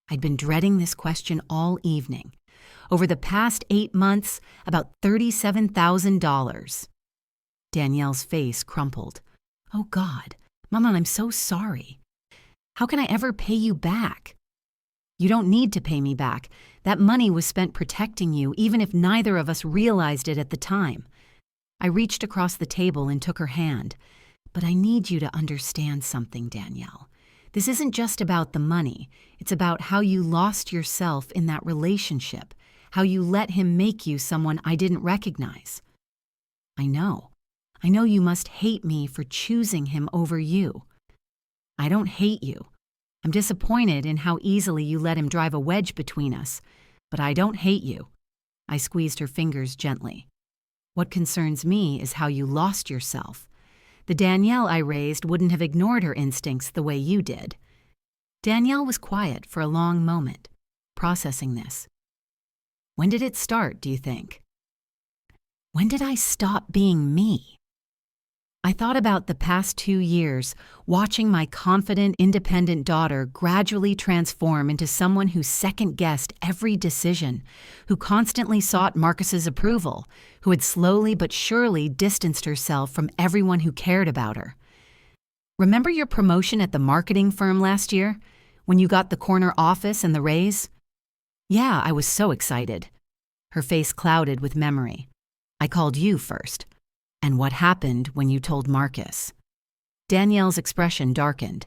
I'd been dreading this question all evening. Over the past 8 months, about $37,000. Danielle's face crumpled. Oh God, Mama, I'm so sorry. How can I ever pay you back? You don't need to pay me back. That money was spent protecting you, even if neither of us realized it at the time. I reached across the table and took her hand. But I need you to understand something, Danielle. This isn't just about the money. It's about how you lost yourself in that relationship, how you let him make you someone I didn't recognize. I know you must hate me for choosing him over you. I don't hate you. I'm disappointed in how easily you let him drive a wedge between us, but I don't hate you. I squeezed her fingers gently. What concerns me is how you lost yourself. The Danielle I raised wouldn't have ignored her instincts the way you did. Danielle was quiet for a long moment, processing this. When did it start, do you think? When did I stop being me? I thought about the past 2 years, watching my confident, independent daughter gradually transform into someone who second-guessed every decision, who constantly sought Marcus's approval, who had slowly but surely distanced herself from everyone who cared about her. Remember your promotion at the marketing firm last year, when you got the corner office and the raise? Yeah, I was so excited. Her face clouded with memory. I called you first. And what happened when you told Marcus? Danielle's expression darkened.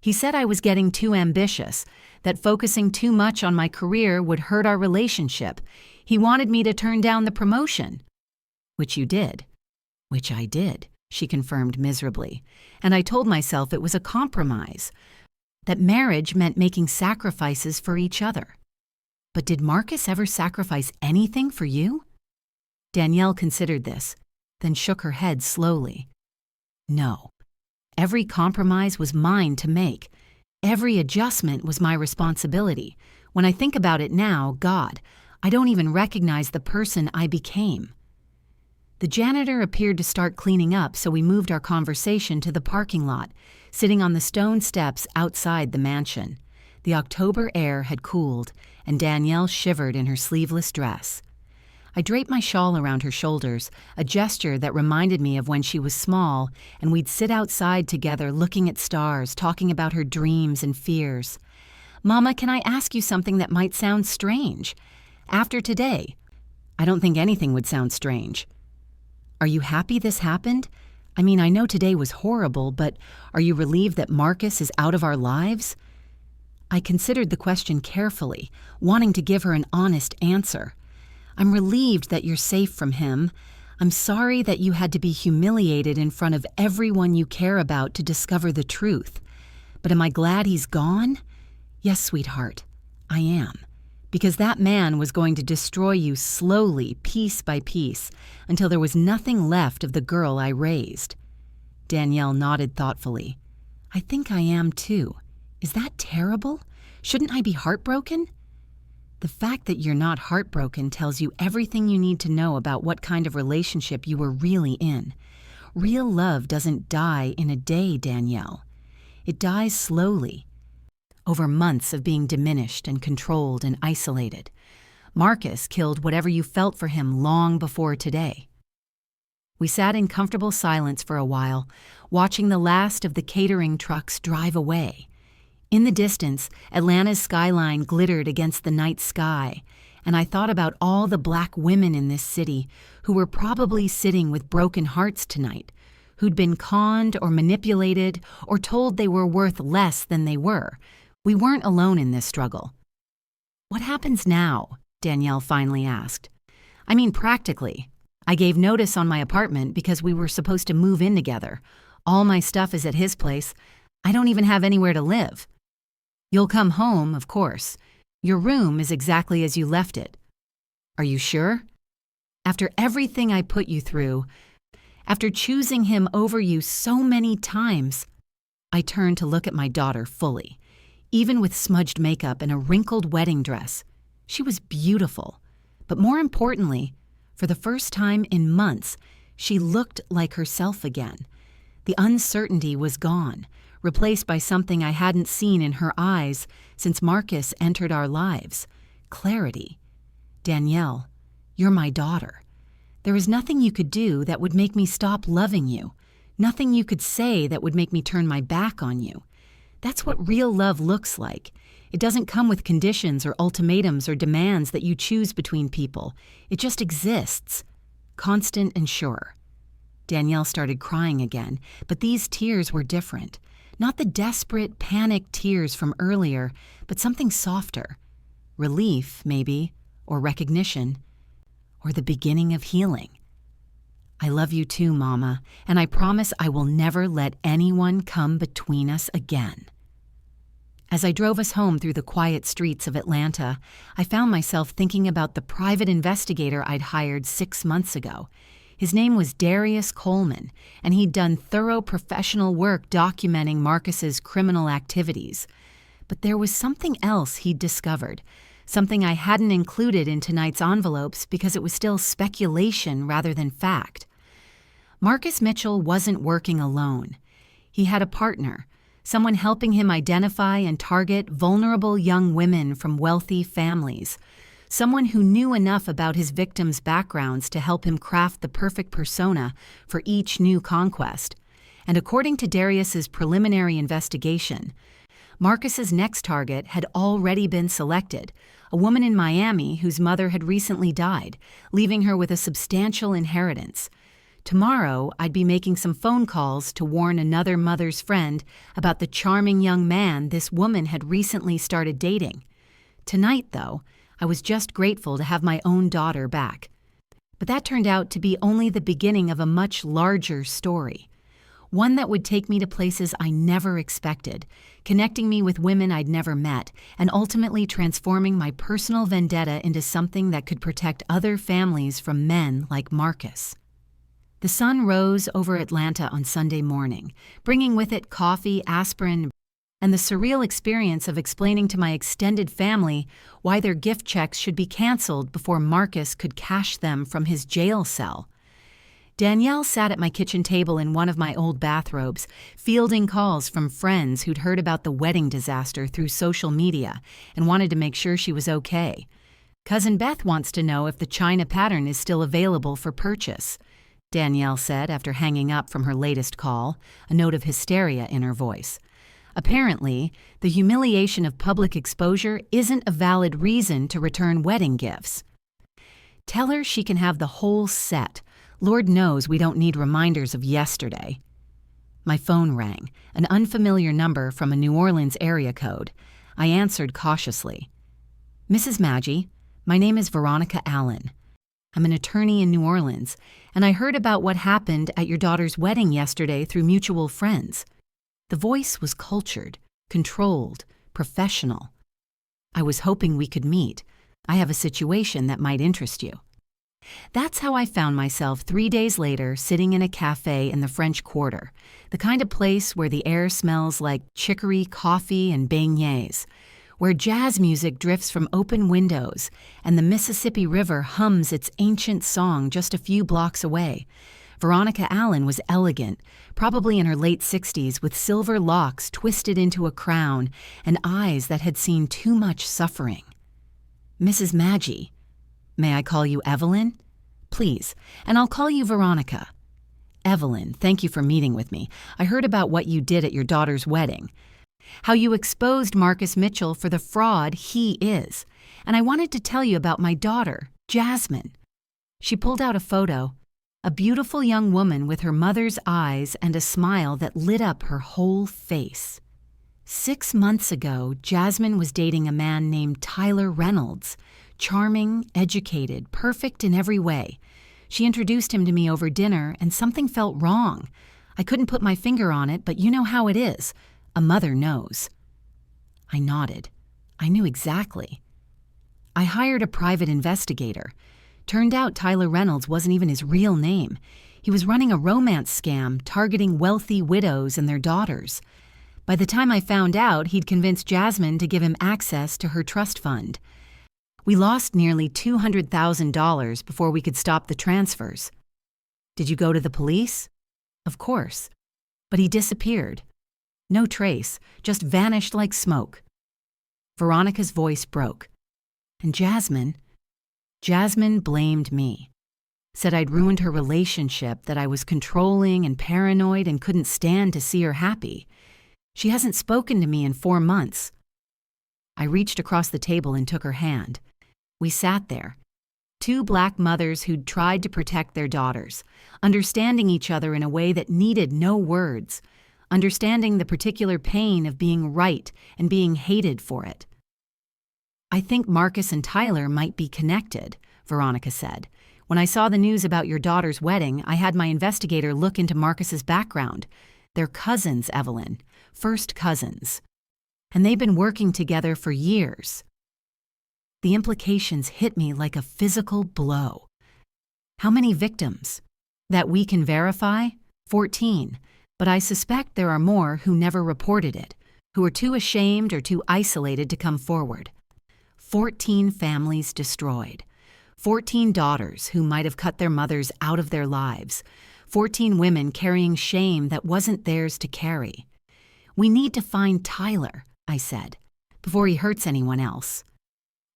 He said I was getting too ambitious, that focusing too much on my career would hurt our relationship. He wanted me to turn down the promotion. Which you did. Which I did, she confirmed miserably. And I told myself it was a compromise, that marriage meant making sacrifices for each other. But did Marcus ever sacrifice anything for you? Danielle considered this, then shook her head slowly. No. Every compromise was mine to make. Every adjustment was my responsibility. When I think about it now, God, I don't even recognize the person I became. The janitor appeared to start cleaning up, so we moved our conversation to the parking lot, sitting on the stone steps outside the mansion. The October air had cooled, and Danielle shivered in her sleeveless dress. I draped my shawl around her shoulders, a gesture that reminded me of when she was small, and we'd sit outside together looking at stars, talking about her dreams and fears. Mama, can I ask you something that might sound strange? After today, I don't think anything would sound strange. Are you happy this happened? I mean, I know today was horrible, but are you relieved that Marcus is out of our lives? I considered the question carefully, wanting to give her an honest answer. I'm relieved that you're safe from him. I'm sorry that you had to be humiliated in front of everyone you care about to discover the truth. But am I glad he's gone? Yes, sweetheart, I am. Because that man was going to destroy you slowly, piece by piece, until there was nothing left of the girl I raised. Danielle nodded thoughtfully. I think I am too. Is that terrible? Shouldn't I be heartbroken? The fact that you're not heartbroken tells you everything you need to know about what kind of relationship you were really in. Real love doesn't die in a day, Danielle. It dies slowly, over months of being diminished and controlled and isolated. Marcus killed whatever you felt for him long before today. We sat in comfortable silence for a while, watching the last of the catering trucks drive away. In the distance, Atlanta's skyline glittered against the night sky, and I thought about all the black women in this city who were probably sitting with broken hearts tonight, who'd been conned or manipulated or told they were worth less than they were. We weren't alone in this struggle. What happens now? Danielle finally asked. I mean, practically. I gave notice on my apartment because we were supposed to move in together. All my stuff is at his place. I don't even have anywhere to live. You'll come home, of course. Your room is exactly as you left it. Are you sure? After everything I put you through, after choosing him over you so many times, I turned to look at my daughter fully. Even with smudged makeup and a wrinkled wedding dress, she was beautiful. But more importantly, for the first time in months, she looked like herself again. The uncertainty was gone, replaced by something I hadn't seen in her eyes since Marcus entered our lives. Clarity. Danielle, you're my daughter. There is nothing you could do that would make me stop loving you. Nothing you could say that would make me turn my back on you. That's what real love looks like. It doesn't come with conditions or ultimatums or demands that you choose between people. It just exists, constant and sure. Danielle started crying again, but these tears were different. Not the desperate, panicked tears from earlier, but something softer. Relief, maybe, or recognition, or the beginning of healing. I love you too, Mama, and I promise I will never let anyone come between us again. As I drove us home through the quiet streets of Atlanta, I found myself thinking about the private investigator I'd hired 6 months ago. His name was Darius Coleman, and he'd done thorough professional work documenting Marcus's criminal activities. But there was something else he'd discovered, something I hadn't included in tonight's envelopes because it was still speculation rather than fact. Marcus Mitchell wasn't working alone. He had a partner, someone helping him identify and target vulnerable young women from wealthy families, someone who knew enough about his victims' backgrounds to help him craft the perfect persona for each new conquest. And according to Darius's preliminary investigation, Marcus's next target had already been selected, a woman in Miami whose mother had recently died, leaving her with a substantial inheritance. Tomorrow, I'd be making some phone calls to warn another mother's friend about the charming young man this woman had recently started dating. Tonight, though, I was just grateful to have my own daughter back. But that turned out to be only the beginning of a much larger story. One that would take me to places I never expected, connecting me with women I'd never met, and ultimately transforming my personal vendetta into something that could protect other families from men like Marcus. The sun rose over Atlanta on Sunday morning, bringing with it coffee, aspirin, and the surreal experience of explaining to my extended family why their gift checks should be canceled before Marcus could cash them from his jail cell. Danielle sat at my kitchen table in one of my old bathrobes, fielding calls from friends who'd heard about the wedding disaster through social media and wanted to make sure she was okay. Cousin Beth wants to know if the China pattern is still available for purchase, Danielle said after hanging up from her latest call, a note of hysteria in her voice. Apparently, the humiliation of public exposure isn't a valid reason to return wedding gifts. Tell her she can have the whole set. Lord knows we don't need reminders of yesterday. My phone rang, an unfamiliar number from a New Orleans area code. I answered cautiously. Mrs. Maggi, my name is Veronica Allen. I'm an attorney in New Orleans, and I heard about what happened at your daughter's wedding yesterday through mutual friends. The voice was cultured, controlled, professional. I was hoping we could meet. I have a situation that might interest you. That's how I found myself 3 days later sitting in a cafe in the French Quarter, the kind of place where the air smells like chicory, coffee, and beignets, where jazz music drifts from open windows and the Mississippi River hums its ancient song just a few blocks away. Veronica Allen was elegant, probably in her late 60s, with silver locks twisted into a crown and eyes that had seen too much suffering. Mrs. Maggi, may I call you Evelyn? Please, and I'll call you Veronica. Evelyn, thank you for meeting with me. I heard about what you did at your daughter's wedding. How you exposed Marcus Mitchell for the fraud he is. And I wanted to tell you about my daughter, Jasmine. She pulled out a photo, a beautiful young woman with her mother's eyes and a smile that lit up her whole face. 6 months ago, Jasmine was dating a man named Tyler Reynolds. Charming, educated, perfect in every way. She introduced him to me over dinner, and something felt wrong. I couldn't put my finger on it, but you know how it is. A mother knows. I nodded. I knew exactly. I hired a private investigator. Turned out Tyler Reynolds wasn't even his real name. He was running a romance scam targeting wealthy widows and their daughters. By the time I found out, he'd convinced Jasmine to give him access to her trust fund. We lost nearly $200,000 before we could stop the transfers. Did you go to the police? Of course. But he disappeared. No trace, just vanished like smoke. Veronica's voice broke. And Jasmine blamed me. Said I'd ruined her relationship, that I was controlling and paranoid and couldn't stand to see her happy. She hasn't spoken to me in 4 months. I reached across the table and took her hand. We sat there, 2 black mothers who'd tried to protect their daughters, understanding each other in a way that needed no words, understanding the particular pain of being right and being hated for it. I think Marcus and Tyler might be connected, Veronica said. When I saw the news about your daughter's wedding, I had my investigator look into Marcus's background. They're cousins, Evelyn, first cousins. And they've been working together for years. The implications hit me like a physical blow. How many victims? That we can verify? 14. But I suspect there are more who never reported it, who are too ashamed or too isolated to come forward. 14 families destroyed. 14 daughters who might have cut their mothers out of their lives. 14 women carrying shame that wasn't theirs to carry. "We need to find Tyler," I said, "before he hurts anyone else."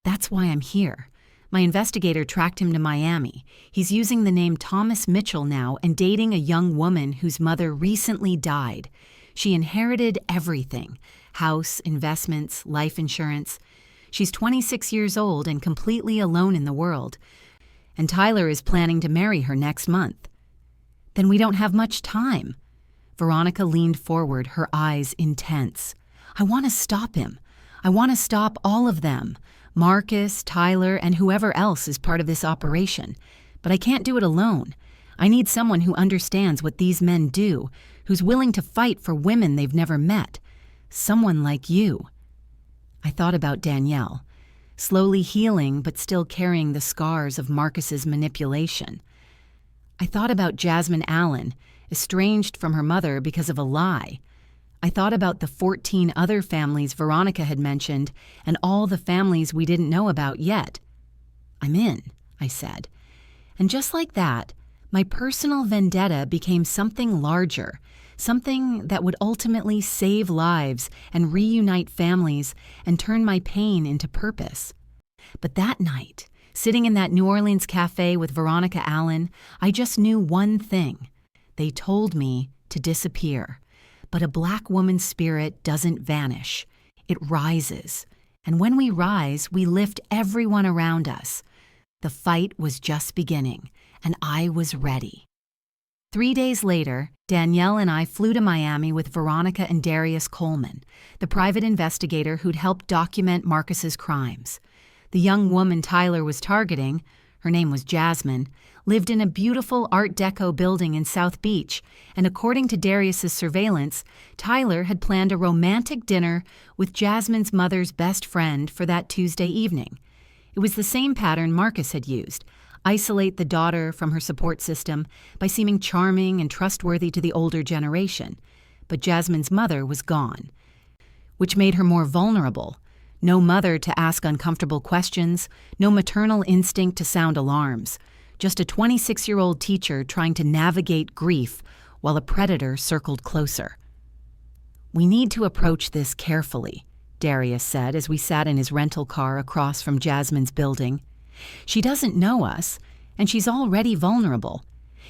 "That's why I'm here. My investigator tracked him to Miami. He's using the name Thomas Mitchell now and dating a young woman whose mother recently died. She inherited everything: house, investments, life insurance. She's 26 years old and completely alone in the world. And Tyler is planning to marry her next month." "Then we don't have much time." Veronica leaned forward, her eyes intense. "I want to stop him. I want to stop all of them. Marcus, Tyler, and whoever else is part of this operation. But I can't do it alone. I need someone who understands what these men do, who's willing to fight for women they've never met. Someone like you." I thought about Danielle, slowly healing but still carrying the scars of Marcus's manipulation. I thought about Jasmine Allen, estranged from her mother because of a lie. I thought about the 14 other families Veronica had mentioned and all the families we didn't know about yet. "I'm in," I said. And just like that, my personal vendetta became something larger, something that would ultimately save lives and reunite families and turn my pain into purpose. But that night, sitting in that New Orleans cafe with Veronica Allen, I just knew one thing. They told me to disappear. But a Black woman's spirit doesn't vanish. It rises. And when we rise, we lift everyone around us. The fight was just beginning, and I was ready. 3 days later, Danielle and I flew to Miami with Veronica and Darius Coleman, the private investigator who'd helped document Marcus's crimes. The young woman Tyler was targeting, her name was Jasmine, lived in a beautiful Art Deco building in South Beach, and according to Darius's surveillance, Tyler had planned a romantic dinner with Jasmine's mother's best friend for that Tuesday evening. It was the same pattern Marcus had used: isolate the daughter from her support system by seeming charming and trustworthy to the older generation. But Jasmine's mother was gone, which made her more vulnerable. No mother to ask uncomfortable questions, no maternal instinct to sound alarms. Just a 26-year-old teacher trying to navigate grief while a predator circled closer. "We need to approach this carefully," Darius said as we sat in his rental car across from Jasmine's building. "She doesn't know us, and she's already vulnerable.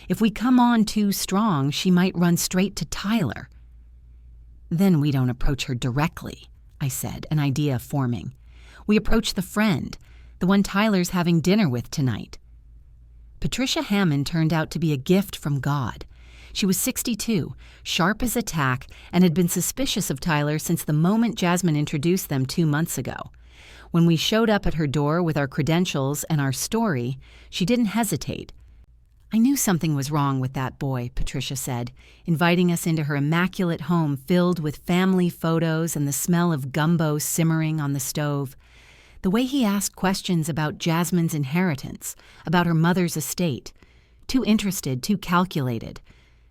If we come on too strong, she might run straight to Tyler." "Then we don't approach her directly," I said, an idea forming. "We approach the friend, the one Tyler's having dinner with tonight." Patricia Hammond turned out to be a gift from God. She was 62, sharp as a tack, and had been suspicious of Tyler since the moment Jasmine introduced them 2 months ago. When we showed up at her door with our credentials and our story, she didn't hesitate. "I knew something was wrong with that boy," Patricia said, inviting us into her immaculate home filled with family photos and the smell of gumbo simmering on the stove. The way he asked questions about Jasmine's inheritance, about her mother's estate. Too interested, too calculated.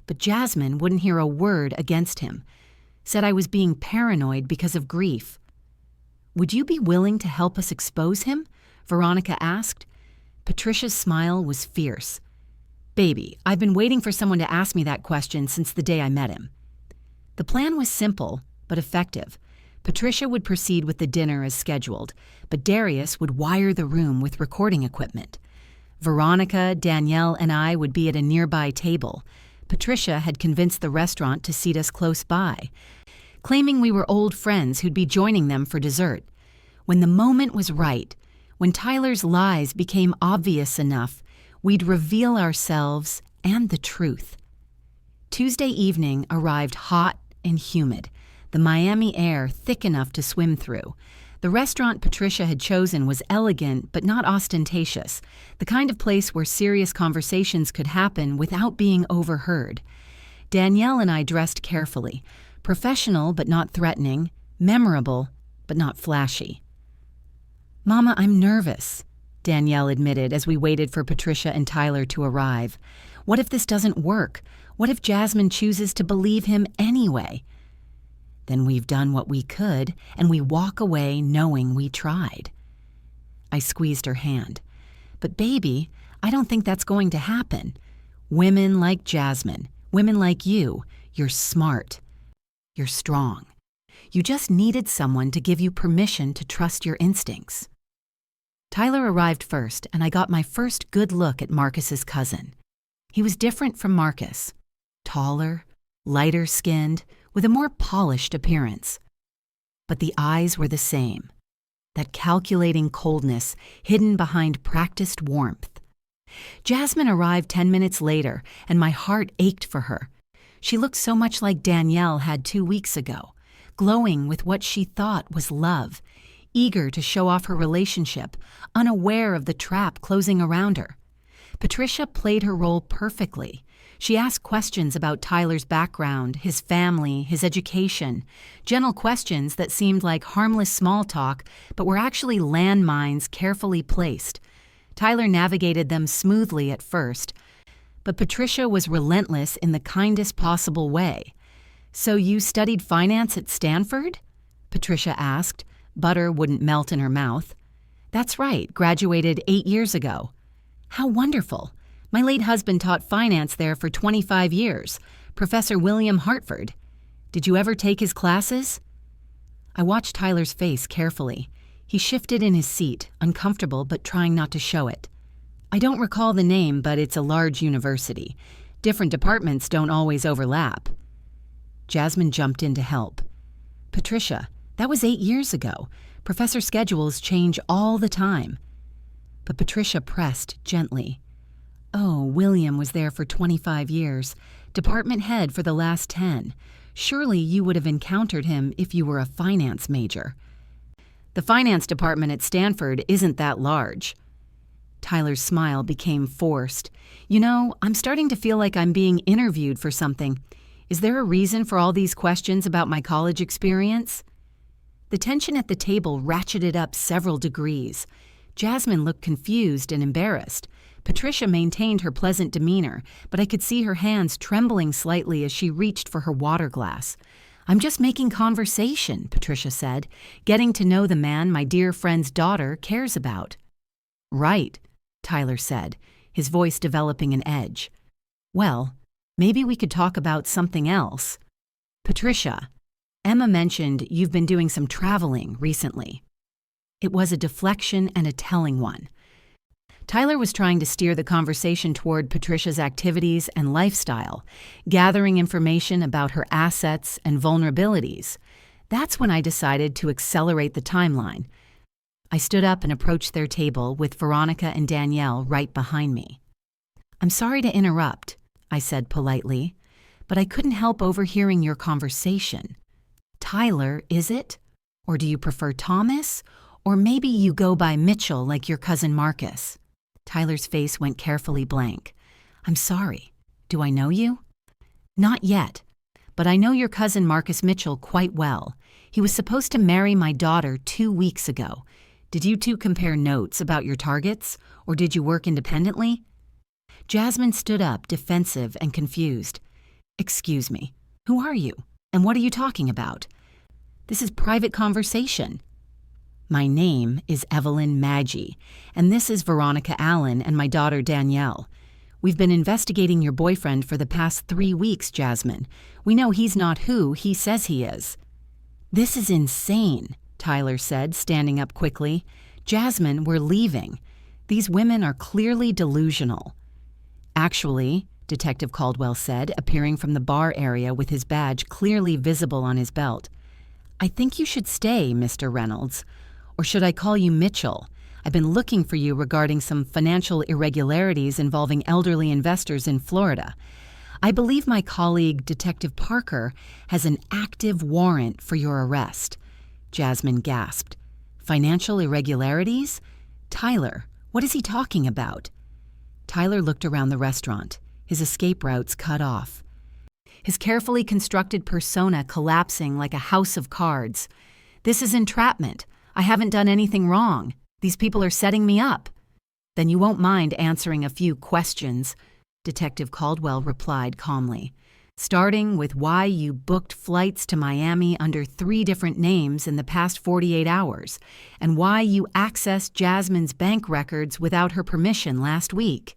But Jasmine wouldn't hear a word against him. Said I was being paranoid because of grief. "Would you be willing to help us expose him?" Veronica asked. Patricia's smile was fierce. "Baby, I've been waiting for someone to ask me that question since the day I met him." The plan was simple, but effective. Patricia would proceed with the dinner as scheduled, but Darius would wire the room with recording equipment. Veronica, Danielle, and I would be at a nearby table. Patricia had convinced the restaurant to seat us close by, claiming we were old friends who'd be joining them for dessert. When the moment was right, when Tyler's lies became obvious enough, we'd reveal ourselves and the truth. Tuesday evening arrived hot and humid, the Miami air thick enough to swim through. The restaurant Patricia had chosen was elegant but not ostentatious, the kind of place where serious conversations could happen without being overheard. Danielle and I dressed carefully, professional but not threatening, memorable but not flashy. "Mama, I'm nervous," Danielle admitted as we waited for Patricia and Tyler to arrive. "What if this doesn't work? What if Jasmine chooses to believe him anyway?" "Then we've done what we could, and we walk away knowing we tried." I squeezed her hand. "But baby, I don't think that's going to happen. Women like Jasmine, women like you're smart. You're strong. You just needed someone to give you permission to trust your instincts. Tyler arrived first, and I got my first good look at Marcus's cousin. He was different from Marcus. Taller, lighter skinned, with a more polished appearance. But the eyes were the same. That calculating coldness hidden behind practiced warmth. Jasmine arrived 10 minutes later, and my heart ached for her. She looked so much like Danielle had 2 weeks ago, glowing with what she thought was love, eager to show off her relationship, unaware of the trap closing around her. Patricia played her role perfectly. She asked questions about Tyler's background, his family, his education, gentle questions that seemed like harmless small talk, but were actually landmines carefully placed. Tyler navigated them smoothly at first, but Patricia was relentless in the kindest possible way. "So you studied finance at Stanford?" Patricia asked. Butter wouldn't melt in her mouth. "That's right, graduated 8 years ago." "How wonderful. My late husband taught finance there for 25 years, Professor William Hartford. Did you ever take his classes?" I watched Tyler's face carefully. He shifted in his seat, uncomfortable but trying not to show it. "I don't recall the name, but it's a large university. Different departments don't always overlap." Jasmine jumped in to help. "Patricia, that was 8 years ago. Professor schedules change all the time." But Patricia pressed gently. "Oh, William was there for 25 years, department head for the last 10. Surely you would have encountered him if you were a finance major." "The finance department at Stanford isn't that large." Tyler's smile became forced. "You know, I'm starting to feel like I'm being interviewed for something. Is there a reason for all these questions about my college experience?" The tension at the table ratcheted up several degrees. Jasmine looked confused and embarrassed. Patricia maintained her pleasant demeanor, but I could see her hands trembling slightly as she reached for her water glass. "I'm just making conversation," Patricia said, "getting to know the man my dear friend's daughter cares about." "Right," Tyler said, his voice developing an edge. "Well, maybe we could talk about something else. Patricia, Emma mentioned you've been doing some traveling recently." It was a deflection and a telling one. Tyler was trying to steer the conversation toward Patricia's activities and lifestyle, gathering information about her assets and vulnerabilities. That's when I decided to accelerate the timeline. I stood up and approached their table with Veronica and Danielle right behind me. "I'm sorry to interrupt," I said politely, "but I couldn't help overhearing your conversation. Tyler, is it? Or do you prefer Thomas? Or maybe you go by Mitchell like your cousin Marcus?" Tyler's face went carefully blank. "I'm sorry. Do I know you?" "Not yet, but I know your cousin Marcus Mitchell quite well. He was supposed to marry my daughter 2 weeks ago. Did you two compare notes about your targets, or did you work independently?" Jasmine stood up, defensive and confused. "Excuse me, who are you, and what are you talking about? This is private conversation." "My name is Evelyn Maggie, and this is Veronica Allen and my daughter Danielle. We've been investigating your boyfriend for the past 3 weeks, Jasmine. We know he's not who he says he is." "This is insane," Tyler said, standing up quickly. "Jasmine, we're leaving. These women are clearly delusional." "Actually," Detective Caldwell said, appearing from the bar area with his badge clearly visible on his belt, "I think you should stay, Mr. Reynolds. Or should I call you Mitchell? I've been looking for you regarding some financial irregularities involving elderly investors in Florida. I believe my colleague, Detective Parker, has an active warrant for your arrest." Jasmine gasped. "Financial irregularities? Tyler, what is he talking about?" Tyler looked around the restaurant, his escape routes cut off. His carefully constructed persona collapsing like a house of cards. "This is entrapment. I haven't done anything wrong. These people are setting me up." "Then you won't mind answering a few questions," Detective Caldwell replied calmly, "starting with why you booked flights to Miami under 3 different names in the past 48 hours, and why you accessed Jasmine's bank records without her permission last week."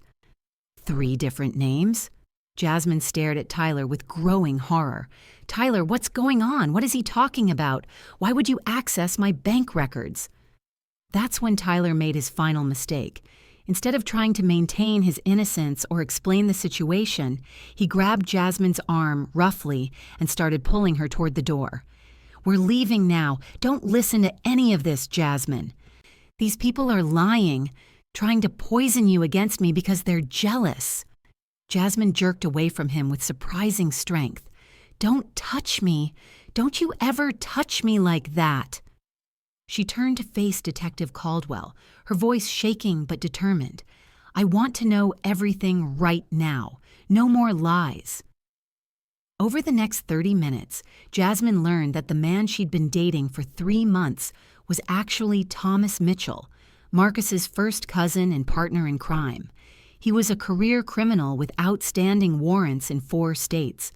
3 different names? Jasmine stared at Tyler with growing horror. Tyler, what's going on? What is he talking about? Why would you access my bank records? That's when Tyler made his final mistake. Instead of trying to maintain his innocence or explain the situation, he grabbed Jasmine's arm roughly and started pulling her toward the door. We're leaving now. Don't listen to any of this, Jasmine. These people are lying, trying to poison you against me because they're jealous. Jasmine jerked away from him with surprising strength. Don't touch me. Don't you ever touch me like that. She turned to face Detective Caldwell, her voice shaking but determined. I want to know everything right now. No more lies. Over the next 30 minutes, Jasmine learned that the man she'd been dating for 3 months was actually Thomas Mitchell, Marcus's first cousin and partner in crime. He was a career criminal with outstanding warrants in 4 states.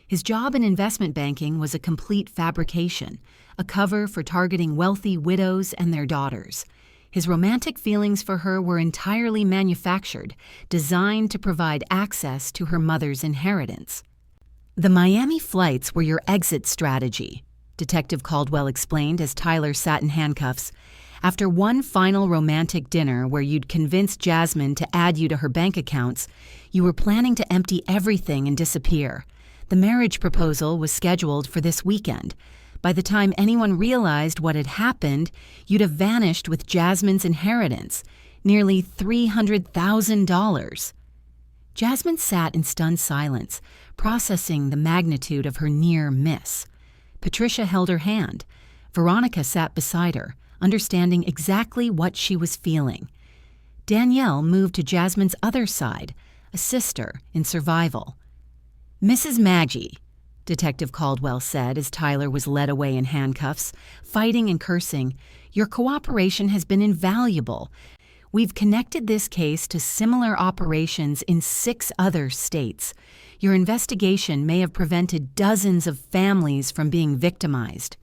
His job in investment banking was a complete fabrication, a cover for targeting wealthy widows and their daughters. His romantic feelings for her were entirely manufactured, designed to provide access to her mother's inheritance. The Miami flights were your exit strategy, Detective Caldwell explained as Tyler sat in handcuffs. After one final romantic dinner where you'd convinced Jasmine to add you to her bank accounts, you were planning to empty everything and disappear. The marriage proposal was scheduled for this weekend. By the time anyone realized what had happened, you'd have vanished with Jasmine's inheritance, nearly $300,000. Jasmine sat in stunned silence, processing the magnitude of her near miss. Patricia held her hand. Veronica sat beside her, understanding exactly what she was feeling. Danielle moved to Jasmine's other side, a sister in survival. Mrs. Maggie, Detective Caldwell said as Tyler was led away in handcuffs, fighting and cursing, your cooperation has been invaluable. We've connected this case to similar operations in 6 other states. Your investigation may have prevented dozens of families from being victimized.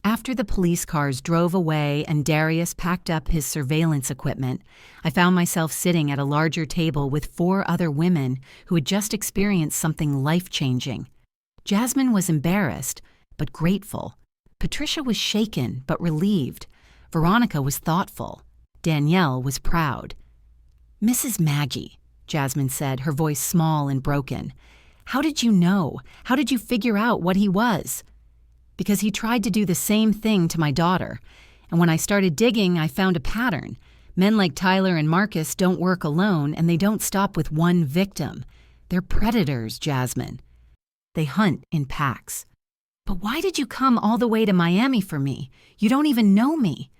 After the police cars drove away and Darius packed up his surveillance equipment, I found myself sitting at a larger table with 4 other women who had just experienced something life-changing. Jasmine was embarrassed, but grateful. Patricia was shaken, but relieved. Veronica was thoughtful. Danielle was proud. Mrs. Maggie, Jasmine said, her voice small and broken. How did you know? How did you figure out what he was? Because he tried to do the same thing to my daughter. And when I started digging, I found a pattern. Men like Tyler and Marcus don't work alone, and they don't stop with one victim. They're predators, Jasmine. They hunt in packs. But why did you come all the way to Miami for me? You don't even know me.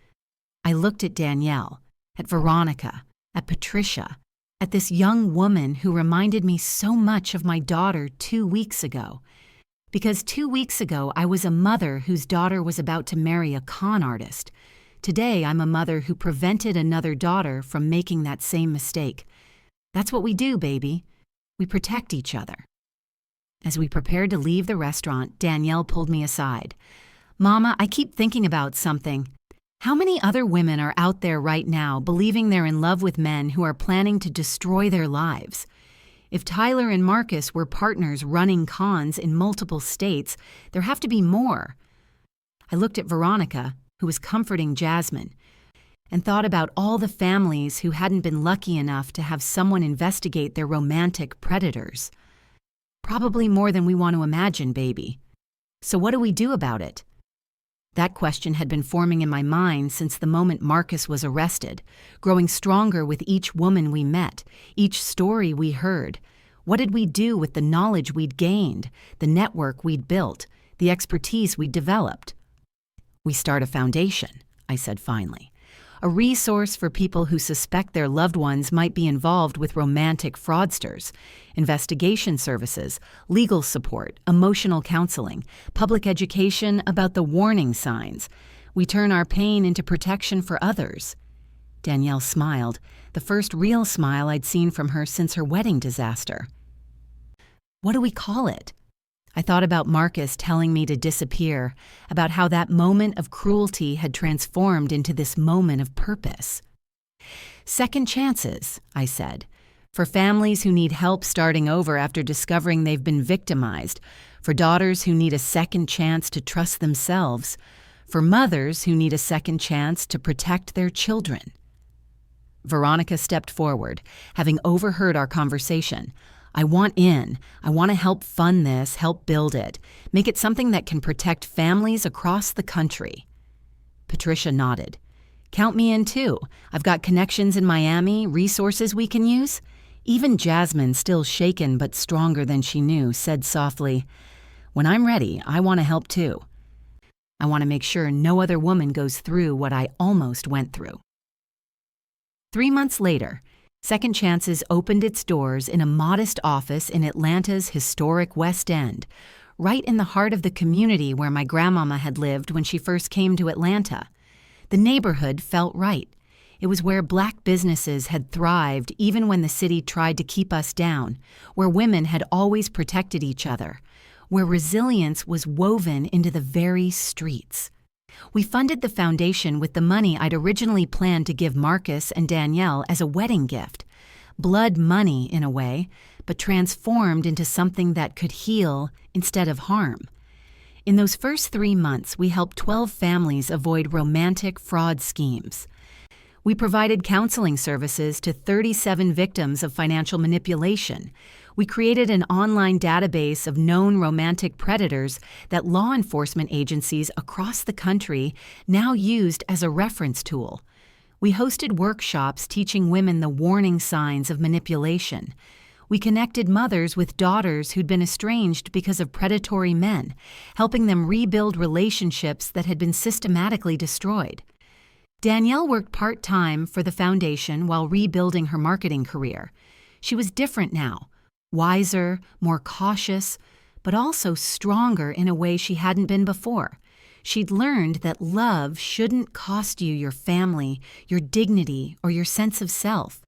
I looked at Danielle, at Veronica, at Patricia, at this young woman who reminded me so much of my daughter 2 weeks ago. Because 2 weeks ago, I was a mother whose daughter was about to marry a con artist. Today, I'm a mother who prevented another daughter from making that same mistake. That's what we do, baby. We protect each other. As we prepared to leave the restaurant, Danielle pulled me aside. Mama, I keep thinking about something. How many other women are out there right now believing they're in love with men who are planning to destroy their lives? If Tyler and Marcus were partners running cons in multiple states, there have to be more. I looked at Veronica, who was comforting Jasmine, and thought about all the families who hadn't been lucky enough to have someone investigate their romantic predators. Probably more than we want to imagine, baby. So what do we do about it? That question had been forming in my mind since the moment Marcus was arrested, growing stronger with each woman we met, each story we heard. What did we do with the knowledge we'd gained, the network we'd built, the expertise we'd developed? We start a foundation, I said finally. A resource for people who suspect their loved ones might be involved with romantic fraudsters, investigation services, legal support, emotional counseling, public education about the warning signs. We turn our pain into protection for others. Danielle smiled, the first real smile I'd seen from her since her wedding disaster. What do we call it? I thought about Marcus telling me to disappear, about how that moment of cruelty had transformed into this moment of purpose. Second chances, I said. For families who need help starting over after discovering they've been victimized, for daughters who need a second chance to trust themselves, for mothers who need a second chance to protect their children. Veronica stepped forward, having overheard our conversation. I want in. I want to help fund this, help build it, make it something that can protect families across the country. Patricia nodded. Count me in too. I've got connections in Miami, resources we can use. Even Jasmine, still shaken but stronger than she knew, said softly, when I'm ready, I want to help too. I want to make sure no other woman goes through what I almost went through. 3 months later, Second Chances opened its doors in a modest office in Atlanta's historic West End, right in the heart of the community where my grandmama had lived when she first came to Atlanta. The neighborhood felt right. It was where Black businesses had thrived even when the city tried to keep us down, where women had always protected each other, where resilience was woven into the very streets. We funded the foundation with the money I'd originally planned to give Marcus and Danielle as a wedding gift. Blood money, in a way, but transformed into something that could heal instead of harm. In those first 3 months, we helped 12 families avoid romantic fraud schemes. We provided counseling services to 37 victims of financial manipulation. We created an online database of known romantic predators that law enforcement agencies across the country now used as a reference tool. We hosted workshops teaching women the warning signs of manipulation. We connected mothers with daughters who'd been estranged because of predatory men, helping them rebuild relationships that had been systematically destroyed. Danielle worked part-time for the foundation while rebuilding her marketing career. She was different now, wiser, more cautious, but also stronger in a way she hadn't been before. She'd learned that love shouldn't cost you your family, your dignity, or your sense of self.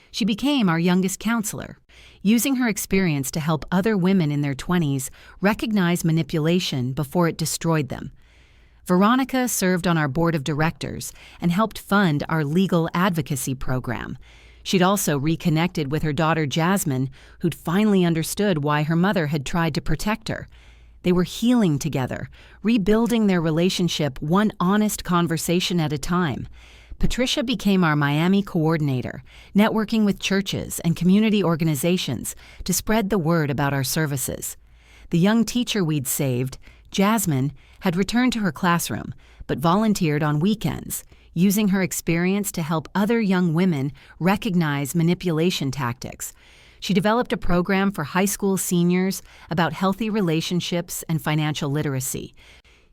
She became our youngest counselor, using her experience to help other women in their 20s recognize manipulation before it destroyed them. Veronica served on our board of directors and helped fund our legal advocacy program. She'd also reconnected with her daughter Jasmine, who'd finally understood why her mother had tried to protect her. They were healing together, rebuilding their relationship one honest conversation at a time. Patricia became our Miami coordinator, networking with churches and community organizations to spread the word about our services. The young teacher we'd saved, Jasmine, had returned to her classroom, but volunteered on weekends, using her experience to help other young women recognize manipulation tactics. She developed a program for high school seniors about healthy relationships and financial literacy,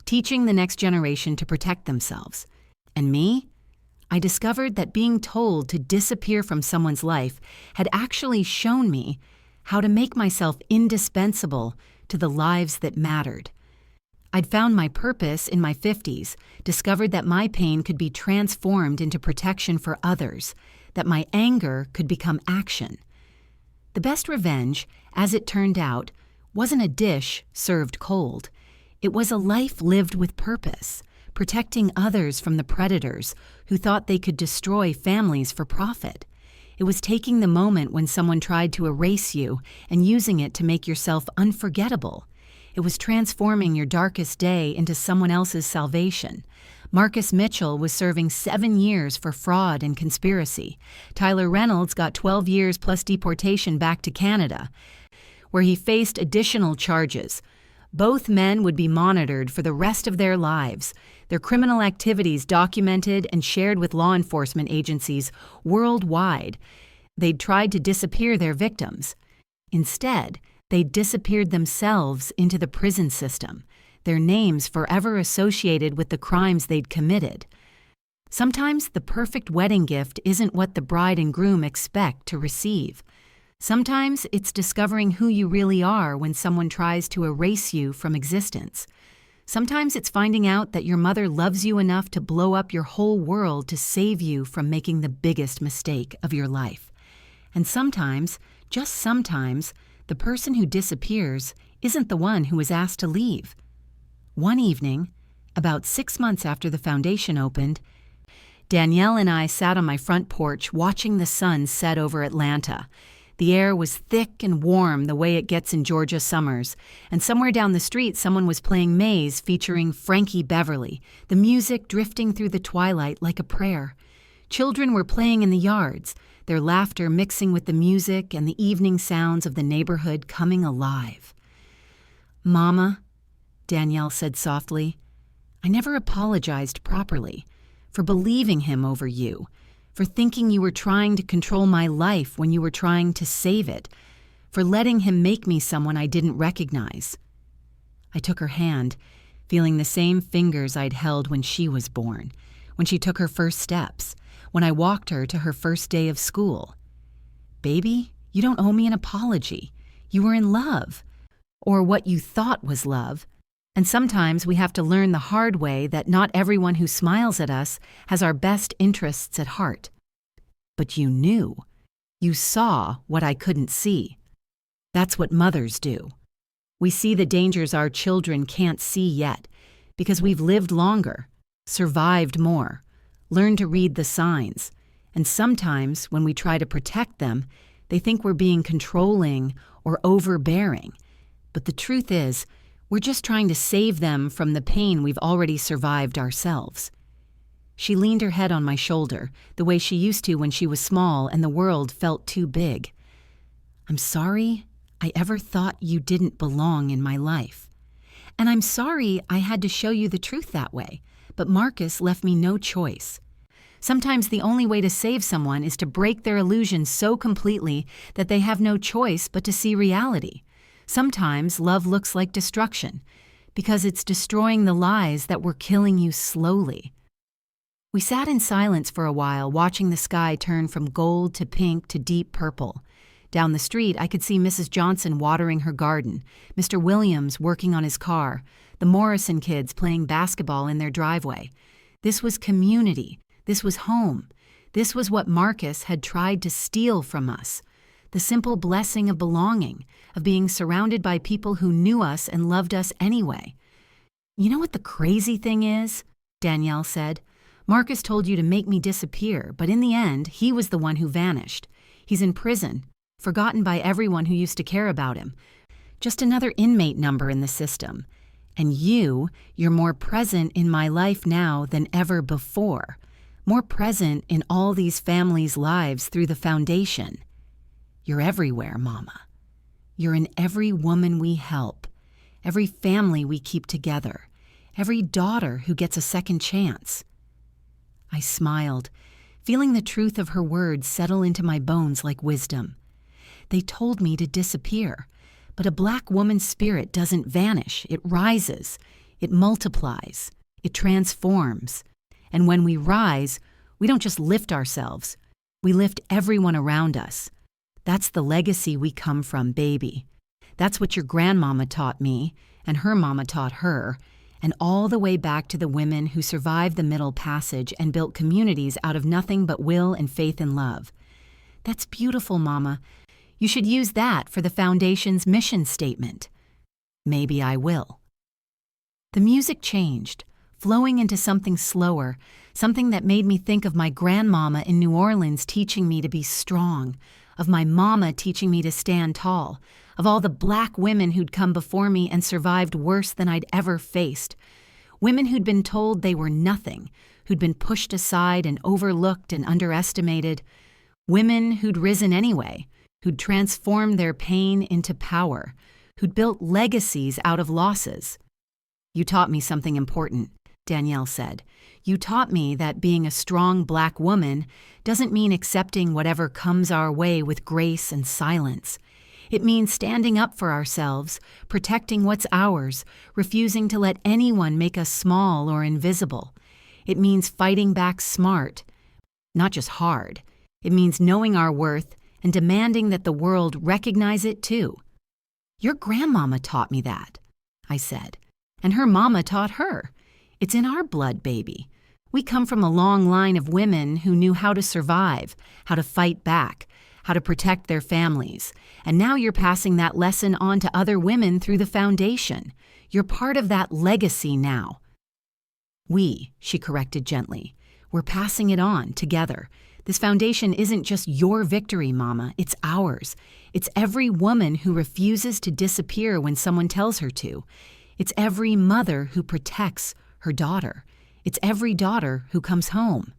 teaching the next generation to protect themselves. And me? I discovered that being told to disappear from someone's life had actually shown me how to make myself indispensable to the lives that mattered. I'd found my purpose in my 50s, discovered that my pain could be transformed into protection for others, that my anger could become action. The best revenge, as it turned out, wasn't a dish served cold. It was a life lived with purpose, protecting others from the predators who thought they could destroy families for profit. It was taking the moment when someone tried to erase you and using it to make yourself unforgettable. It was transforming your darkest day into someone else's salvation. Marcus Mitchell was serving 7 years for fraud and conspiracy. Tyler Reynolds got 12 years plus deportation back to Canada, where he faced additional charges. Both men would be monitored for the rest of their lives, their criminal activities documented and shared with law enforcement agencies worldwide. They'd tried to disappear their victims. Instead, they disappeared themselves into the prison system, their names forever associated with the crimes they'd committed. Sometimes the perfect wedding gift isn't what the bride and groom expect to receive. Sometimes it's discovering who you really are when someone tries to erase you from existence. Sometimes it's finding out that your mother loves you enough to blow up your whole world to save you from making the biggest mistake of your life. And sometimes, just sometimes, the person who disappears isn't the one who was asked to leave. One evening, about 6 months after the foundation opened, Danielle and I sat on my front porch watching the sun set over Atlanta. The air was thick and warm the way it gets in Georgia summers, and somewhere down the street someone was playing Maze featuring Frankie Beverly, the music drifting through the twilight like a prayer. Children were playing in the yards, their laughter mixing with the music and the evening sounds of the neighborhood coming alive. "Mama," Danielle said softly, "I never apologized properly for believing him over you, for thinking you were trying to control my life when you were trying to save it, for letting him make me someone I didn't recognize." I took her hand, feeling the same fingers I'd held when she was born, when she took her first steps, when I walked her to her first day of school. "Baby, you don't owe me an apology. You were in love, or what you thought was love. And sometimes we have to learn the hard way that not everyone who smiles at us has our best interests at heart. But you knew. You saw what I couldn't see. That's what mothers do. We see the dangers our children can't see yet, because we've lived longer, survived more, learned to read the signs, and sometimes when we try to protect them, they think we're being controlling or overbearing. But the truth is, we're just trying to save them from the pain we've already survived ourselves." She leaned her head on my shoulder, the way she used to when she was small and the world felt too big. "I'm sorry I ever thought you didn't belong in my life. And I'm sorry I had to show you the truth that way, but Marcus left me no choice. Sometimes the only way to save someone is to break their illusion so completely that they have no choice but to see reality. Sometimes love looks like destruction, because it's destroying the lies that were killing you slowly." We sat in silence for a while, watching the sky turn from gold to pink to deep purple. Down the street, I could see Mrs. Johnson watering her garden, Mr. Williams working on his car, the Morrison kids playing basketball in their driveway. This was community. This was home. This was what Marcus had tried to steal from us. The simple blessing of belonging, of being surrounded by people who knew us and loved us anyway. "You know what the crazy thing is?" Danielle said. "Marcus told you to make me disappear, but in the end, he was the one who vanished. He's in prison, forgotten by everyone who used to care about him. Just another inmate number in the system. And you're more present in my life now than ever before. More present in all these families' lives through the foundation. You're everywhere, Mama. You're in every woman we help, every family we keep together, every daughter who gets a second chance." I smiled, feeling the truth of her words settle into my bones like wisdom. They told me to disappear, but a Black woman's spirit doesn't vanish. It rises, it multiplies, it transforms. And when we rise, we don't just lift ourselves, we lift everyone around us. That's the legacy we come from, baby. That's what your grandmama taught me, and her mama taught her, and all the way back to the women who survived the Middle Passage and built communities out of nothing but will and faith and love. That's beautiful, Mama. You should use that for the Foundation's mission statement. Maybe I will. The music changed, flowing into something slower, something that made me think of my grandmama in New Orleans teaching me to be strong, of my mama teaching me to stand tall, of all the Black women who'd come before me and survived worse than I'd ever faced. Women who'd been told they were nothing, who'd been pushed aside and overlooked and underestimated. Women who'd risen anyway, who'd transformed their pain into power, who'd built legacies out of losses. "You taught me something important," Danielle said. "You taught me that being a strong Black woman doesn't mean accepting whatever comes our way with grace and silence. It means standing up for ourselves, protecting what's ours, refusing to let anyone make us small or invisible. It means fighting back smart, not just hard. It means knowing our worth and demanding that the world recognize it too." "Your grandmama taught me that," I said, "and her mama taught her. It's in our blood, baby. We come from a long line of women who knew how to survive, how to fight back, how to protect their families. And now you're passing that lesson on to other women through the Foundation. You're part of that legacy now." "We," she corrected gently. "We're passing it on together. This foundation isn't just your victory, Mama, it's ours. It's every woman who refuses to disappear when someone tells her to. It's every mother who protects her daughter. It's every daughter who comes home.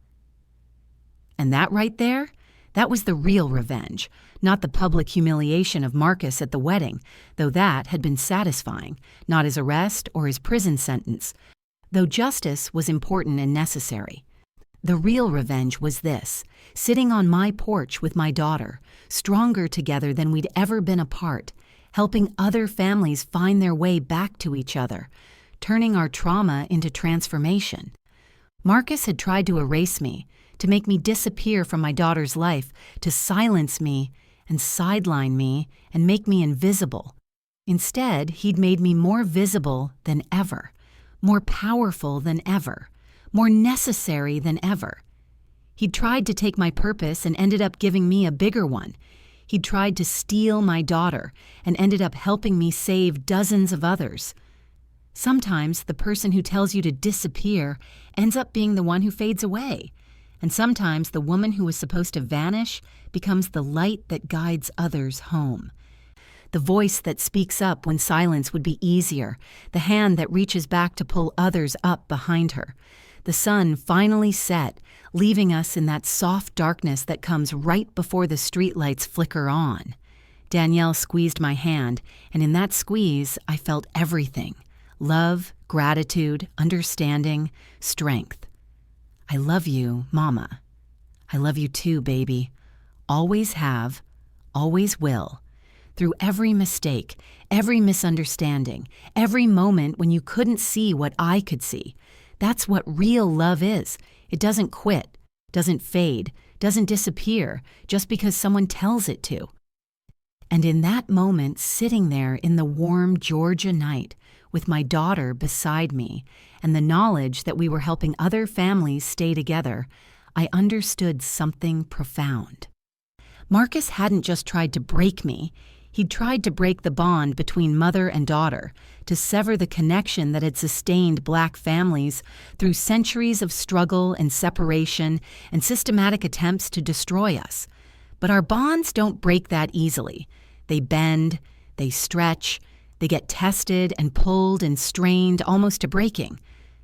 And that right there, that was the real revenge, not the public humiliation of Marcus at the wedding, though that had been satisfying, not his arrest or his prison sentence, though justice was important and necessary. The real revenge was this, sitting on my porch with my daughter, stronger together than we'd ever been apart, helping other families find their way back to each other, turning our trauma into transformation. Marcus had tried to erase me, to make me disappear from my daughter's life, to silence me and sideline me and make me invisible. Instead, he'd made me more visible than ever, more powerful than ever, more necessary than ever. He'd tried to take my purpose and ended up giving me a bigger one. He'd tried to steal my daughter and ended up helping me save dozens of others. Sometimes the person who tells you to disappear ends up being the one who fades away. And sometimes the woman who was supposed to vanish becomes the light that guides others home. The voice that speaks up when silence would be easier, the hand that reaches back to pull others up behind her. The sun finally set, leaving us in that soft darkness that comes right before the streetlights flicker on. Danielle squeezed my hand, and in that squeeze, I felt everything: love, gratitude, understanding, strength. I love you, Mama. I love you too, baby. Always have, always will. Through every mistake, every misunderstanding, every moment when you couldn't see what I could see. That's what real love is. It doesn't quit, doesn't fade, doesn't disappear just because someone tells it to. And in that moment, sitting there in the warm Georgia night, with my daughter beside me, and the knowledge that we were helping other families stay together, I understood something profound. Marcus hadn't just tried to break me, he'd tried to break the bond between mother and daughter, to sever the connection that had sustained Black families through centuries of struggle and separation and systematic attempts to destroy us. But our bonds don't break that easily. They bend, they stretch, they get tested and pulled and strained almost to breaking.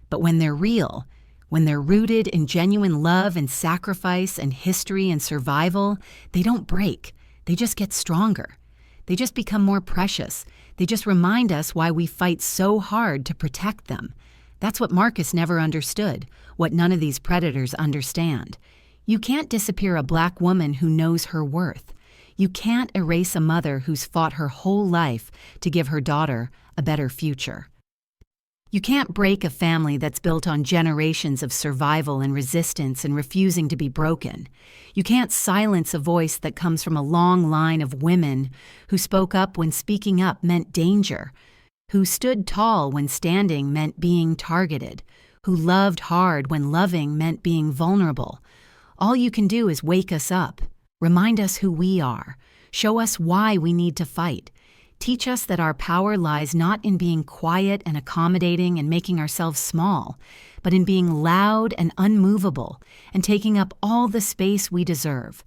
But when they're real, when they're rooted in genuine love and sacrifice and history and survival, they don't break. They just get stronger. They just become more precious. They just remind us why we fight so hard to protect them. That's what Marcus never understood, what none of these predators understand. You can't disappear a Black woman who knows her worth. You can't erase a mother who's fought her whole life to give her daughter a better future. You can't break a family that's built on generations of survival and resistance and refusing to be broken. You can't silence a voice that comes from a long line of women who spoke up when speaking up meant danger, who stood tall when standing meant being targeted, who loved hard when loving meant being vulnerable. All you can do is wake us up, remind us who we are, show us why we need to fight. Teach us that our power lies not in being quiet and accommodating and making ourselves small, but in being loud and unmovable and taking up all the space we deserve.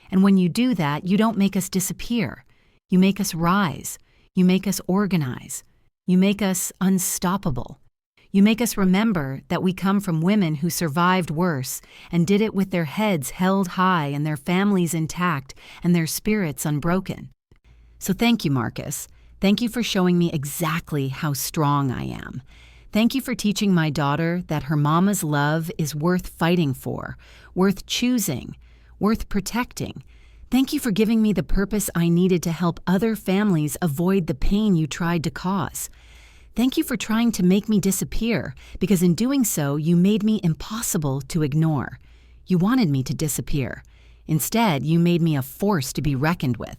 And when you do that, you don't make us disappear. You make us rise. You make us organize. You make us unstoppable. You make us remember that we come from women who survived worse and did it with their heads held high and their families intact and their spirits unbroken. So thank you, Marcus. Thank you for showing me exactly how strong I am. Thank you for teaching my daughter that her mama's love is worth fighting for, worth choosing, worth protecting. Thank you for giving me the purpose I needed to help other families avoid the pain you tried to cause. Thank you for trying to make me disappear, because in doing so, you made me impossible to ignore. You wanted me to disappear. Instead, you made me a force to be reckoned with.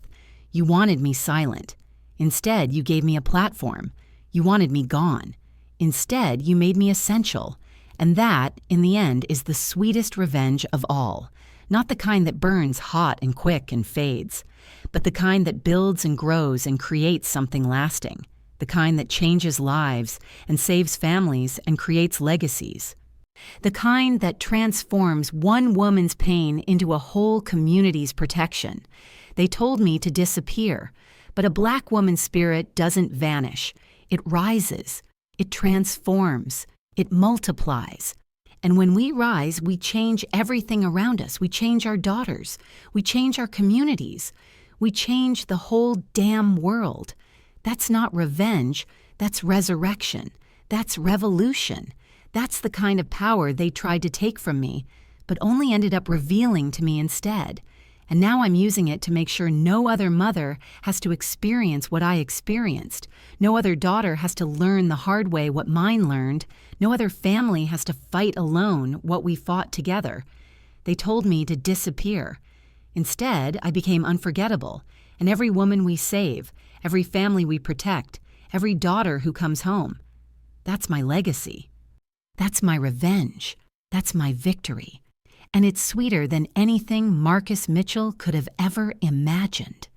You wanted me silent. Instead, you gave me a platform. You wanted me gone. Instead, you made me essential. And that, in the end, is the sweetest revenge of all. Not the kind that burns hot and quick and fades, but the kind that builds and grows and creates something lasting. The kind that changes lives and saves families and creates legacies. The kind that transforms one woman's pain into a whole community's protection. They told me to disappear, but a Black woman's spirit doesn't vanish. It rises, it transforms, it multiplies. And when we rise, we change everything around us. We change our daughters. We change our communities. We change the whole damn world. That's not revenge. That's resurrection. That's revolution. That's the kind of power they tried to take from me, but only ended up revealing to me instead. And now I'm using it to make sure no other mother has to experience what I experienced. No other daughter has to learn the hard way what mine learned. No other family has to fight alone what we fought together. They told me to disappear. Instead, I became unforgettable, and every woman we save, every family we protect, every daughter who comes home. That's my legacy. That's my revenge. That's my victory. And it's sweeter than anything Marcus Mitchell could have ever imagined.